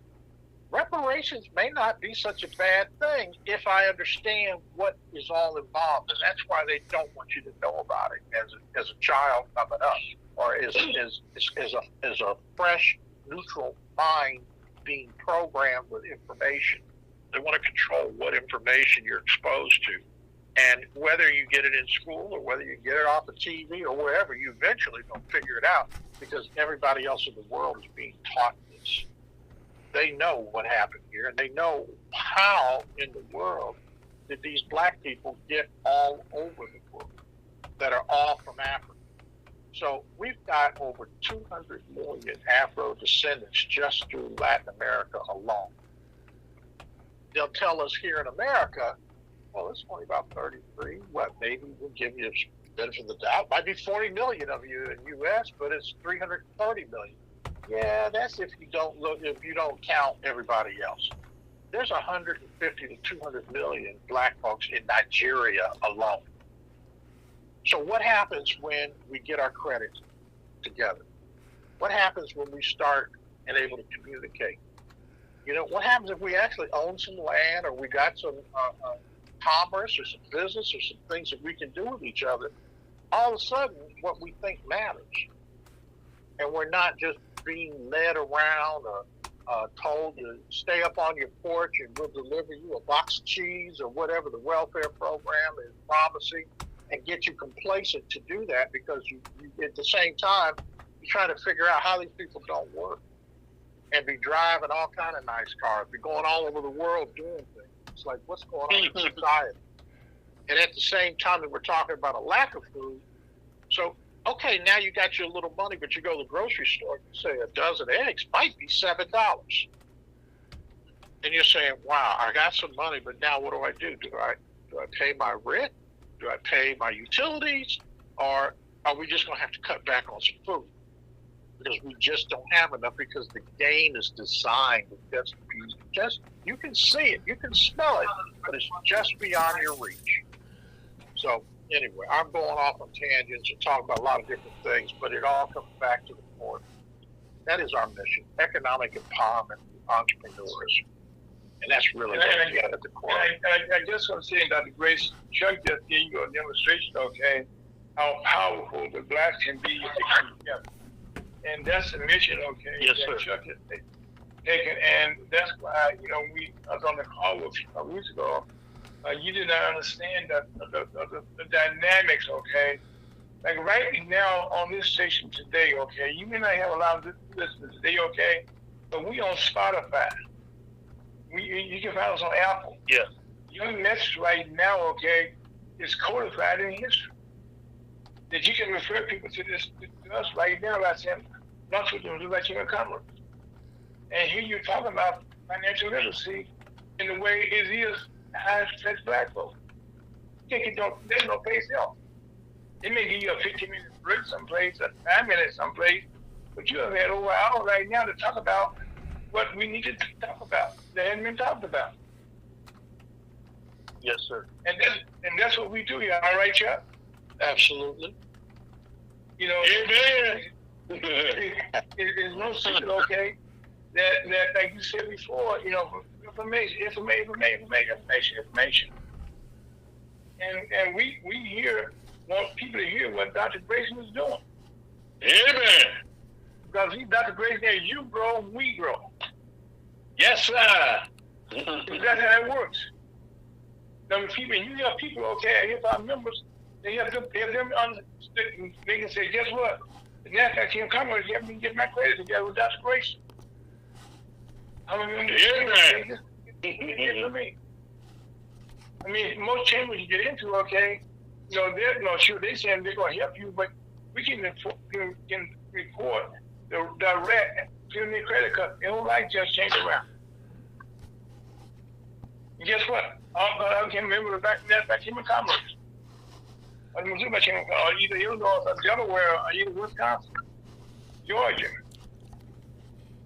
reparations may not be such a bad thing if I understand what is all involved. And that's why they don't want you to know about it as a child coming up, or as a fresh, neutral mind being programmed with information. They want to control what information you're exposed to. And whether you get it in school or whether you get it off of TV or wherever, you eventually don't figure it out, because everybody else in the world is being taught this. They know what happened here, and they know how in the world did these black people get all over the world that are all from Africa. So we've got over 200 million Afro descendants just through Latin America alone. They'll tell us here in America, well, it's only about 33. What, maybe we'll give you a benefit of the doubt. Might be 40 million of you in the U.S., but it's 330 million. Yeah, that's if you don't count everybody else. There's 150 to 200 million black folks in Nigeria alone. So what happens when we get our credit together? What happens when we start and able to communicate? What happens if we actually own some land, or we got some commerce or some business or some things that we can do with each other? All of a sudden, what we think matters. And we're not just being led around or told to stay up on your porch and we'll deliver you a box of cheese or whatever the welfare program is promising, and get you complacent to do that, because you at the same time, you're trying to figure out how these people don't work and be driving all kind of nice cars, be going all over the world doing things. It's like, what's going on in society? And at the same time that we're talking about a lack of food, so, okay, now you got your little money, but you go to the grocery store and say a dozen eggs might be $7. And you're saying, wow, I got some money, but now what do I do? Do I pay my rent? Do I pay my utilities? Or are we just going to have to cut back on some food? Because we just don't have enough, because the game is designed with just you can see it, you can smell it, but it's just beyond your reach. So anyway, I'm going off on tangents and talking about a lot of different things, but it all comes back to the point. That is our mission: economic empowerment, entrepreneurs. And that's really what we got at the core. I guess I'm saying, Dr. Grace, Chuck just gave you a demonstration, okay, how powerful the blacks can be if they come together. And that's the mission, okay, yes, that sir. Chuck has taken. And that's why, I was on the call with you a couple weeks ago. You did not understand the dynamics, okay? Like right now on this station today, okay, you may not have a lot of listeners today, okay, but we on Spotify. You can find us on Apple. Yes. Your message right now, okay, is codified in history. That you can refer people to this to us right now by saying, lunch with them, do like you in commerce. And here you're talking about financial literacy in the way it is how it affects black folks. There's no place else. It may give you a 15-minute break someplace, a 5-minute someplace, but you have had over an hour right now to talk about what we need to talk about that hasn't been talked about. Yes, sir. And that's what we do here, all right, Chuck? Absolutely. You know, it's no secret, okay, that like you said before, you know, information. And we want people to hear what Dr. Grayson is doing. Amen. Because Dr. Grayson said, you grow, we grow. Yes, sir. That's how it works. Now, you have people, okay, if our members, they have them understood. They can say, guess what? The NASDAQ team coming, you have me get my credit together with Dr. Grayson. I'm going to get for me. I mean, most chambers you get into, okay, you know, they saying they're going to help you, but we can report the direct community credit card. It don't like just change around. And guess what? I can't remember the back human commerce. Or either Illinois or Delaware or either Wisconsin, Georgia.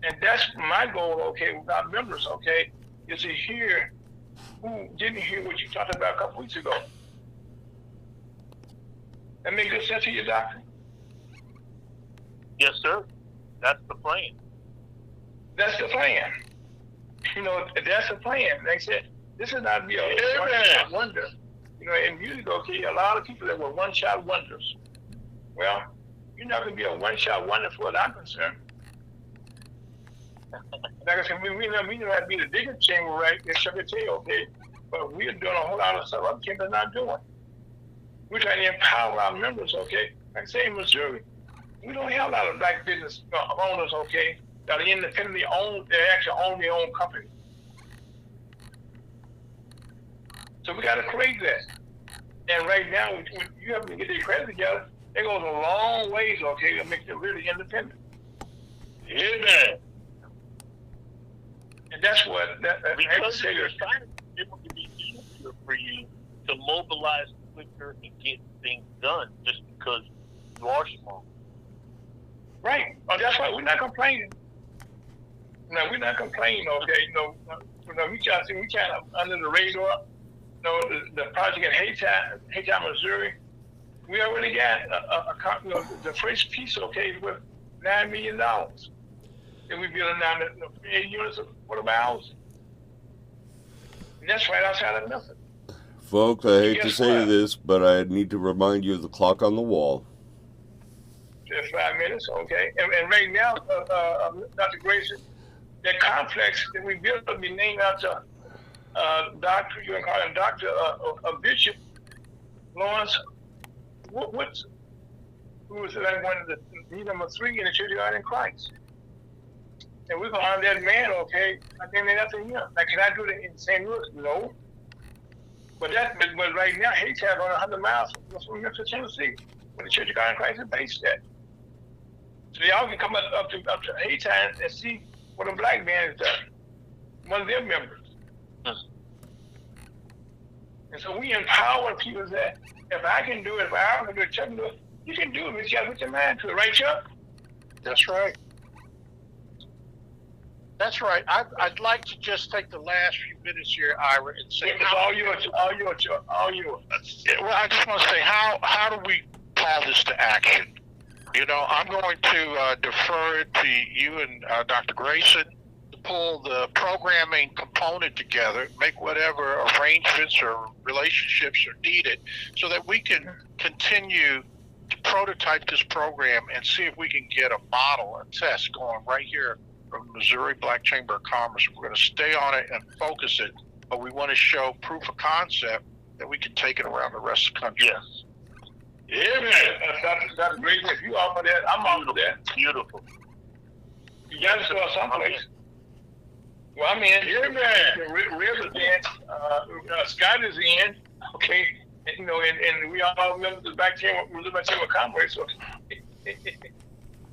And that's my goal, okay, with our members, okay, is to hear who didn't hear what you talked about a couple weeks ago. That make good sense to you, Doctor? Yes, sir. That's the plan. That's the plan. You know, that's the plan. Like I said, this is not be a one-shot wonder. You know, in music, okay, a lot of people that were one-shot wonders. Well, you're not going to be a one-shot wonder for what I'm concerned. Like I said, we don't have to be the biggest chamber, right? It's Secretary, okay? But we're doing a whole lot of stuff other chambers are not doing. We're trying to empower our members, okay? Like I say in Missouri, we don't have a lot of black business owners, okay, that are independently owned, they actually own their own company. So we got to create that. And right now, when you have to get their credit together, it goes a long ways, okay, to make them really independent. Amen. And that's what because you're trying to be able to be easier for you to mobilize quicker and get things done just because you are small. Right. Oh, that's why we're not complaining. No, we're not complaining, okay? We kind of under the radar. The project in Haytown, Missouri, we already got the first piece, okay, with $9 million. And we're building down the 8 units of affordable housing. And that's right outside of nothing. Folks, I hate to say this, but I need to remind you of the clock on the wall. Just 5 minutes, okay. And right now, Dr. Grayson, that complex that we built will be named after Dr. You can call him Dr. Bishop Lawrence Woodson, who was like one of the number 3 in the Church of God in Christ. And we're going to honor that man, okay? I think that's after him. Like, can I do it in St. Louis? No. But right now, Haytown is on 100 miles from Memphis, Tennessee, where the Church of God in Christ is based at. So y'all can come up to Haytown and see what a black man is done. One of their members. And so we empower people that if I can do it, if I can do it, Chuck can do it, you can do it, but you got to put your mind to it, right, Chuck? That's right. That's right. I'd like to just take the last few minutes here, Ira, and say all yours. Well, I just want to say how do we call this to action? You know, I'm going to defer it to you and Dr. Grayson to pull the programming component together, make whatever arrangements or relationships are needed so that we can continue to prototype this program and see if we can get a model, a test going right here from Missouri Black Chamber of Commerce. We're going to stay on it and focus it, but we want to show proof of concept that we can take it around the rest of the country. Yes. Yeah, man. That's great. If you offer that, I'm offer that. Beautiful. You got to start someplace. Well, I mean, Rivers in, Scott is in, okay, and, you know, and we all remember the back team of Commerce, so.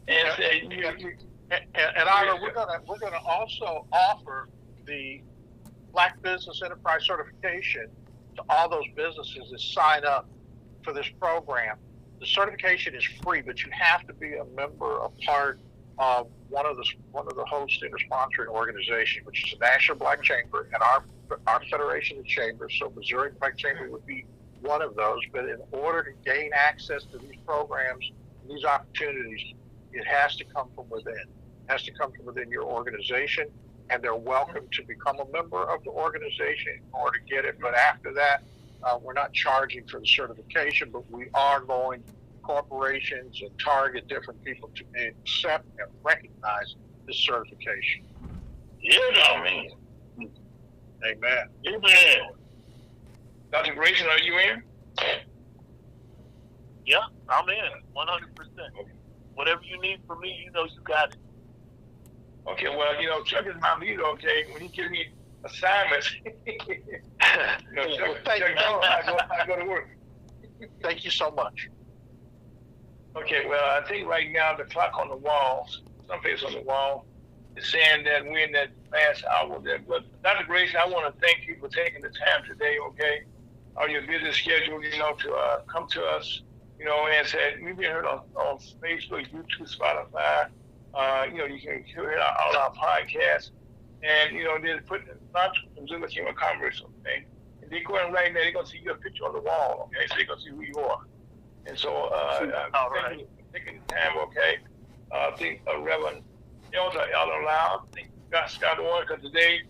And Ira, we're gonna also offer the Black Business Enterprise Certification to all those businesses that sign up for this program. The certification is free, but you have to be a member, a part of one of the hosting or sponsoring organization, which is the National Black Chamber and our Federation of Chambers. So Missouri Black Chamber would be one of those. But in order to gain access to these programs, these opportunities, it has to come from within. It has to come from within your organization, and they're welcome to become a member of the organization in order to get it. But after that, we're not charging for the certification, but we are going corporations and target different people to accept and recognize this certification. Yeah, I mean. Amen. Amen. Dr. Grayson, are you in? Yeah, I'm in 100%. Whatever you need from me, you know you got it. Okay, well, you know, Chuck is my leader, okay? When he gives me assignments, you know, Chuck, I go to work. Thank you so much. Okay, well, I think right now the clock on the wall, someplace on the wall, is saying that we're in that last hour there. But Dr. Grace, I want to thank you for taking the time today, okay, on your busy schedule, you know, to come to us, you know, and say, we've been heard on Facebook, YouTube, Spotify. You know, you can hear it on all our podcasts. And, you know, they're putting not Missouri Chamber of Commerce, okay? And they go in right now, they're going to see your picture on the wall, okay? So they're going to see who you are. And so, thank you for taking the time, okay? I think Reverend Elder Loud, I think Scott Warren, because today,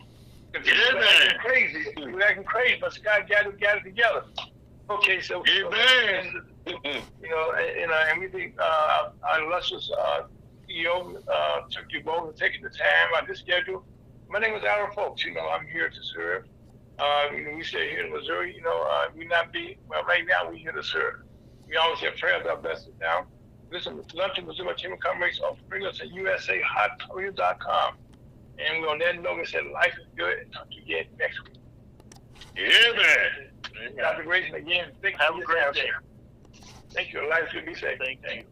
we're acting crazy. We're acting crazy, but Scott got it together. Okay, so, you know, and we think our illustrious CEO took you both and taking the time on this schedule. My name is Aaron Folks. You know, I'm here to serve. You know, we stay here in Missouri. You know, right now we're here to serve. We always have prayers our best now. Listen, lunch in Missouri Chamber of Commerce bring us at USAHotCourier.com. And on that note, we said life is good, and talk to you again next week. Yeah, man. Dr. Grayson, again, thank you. Have a great day. Thank you. Life should be safe. Thank you.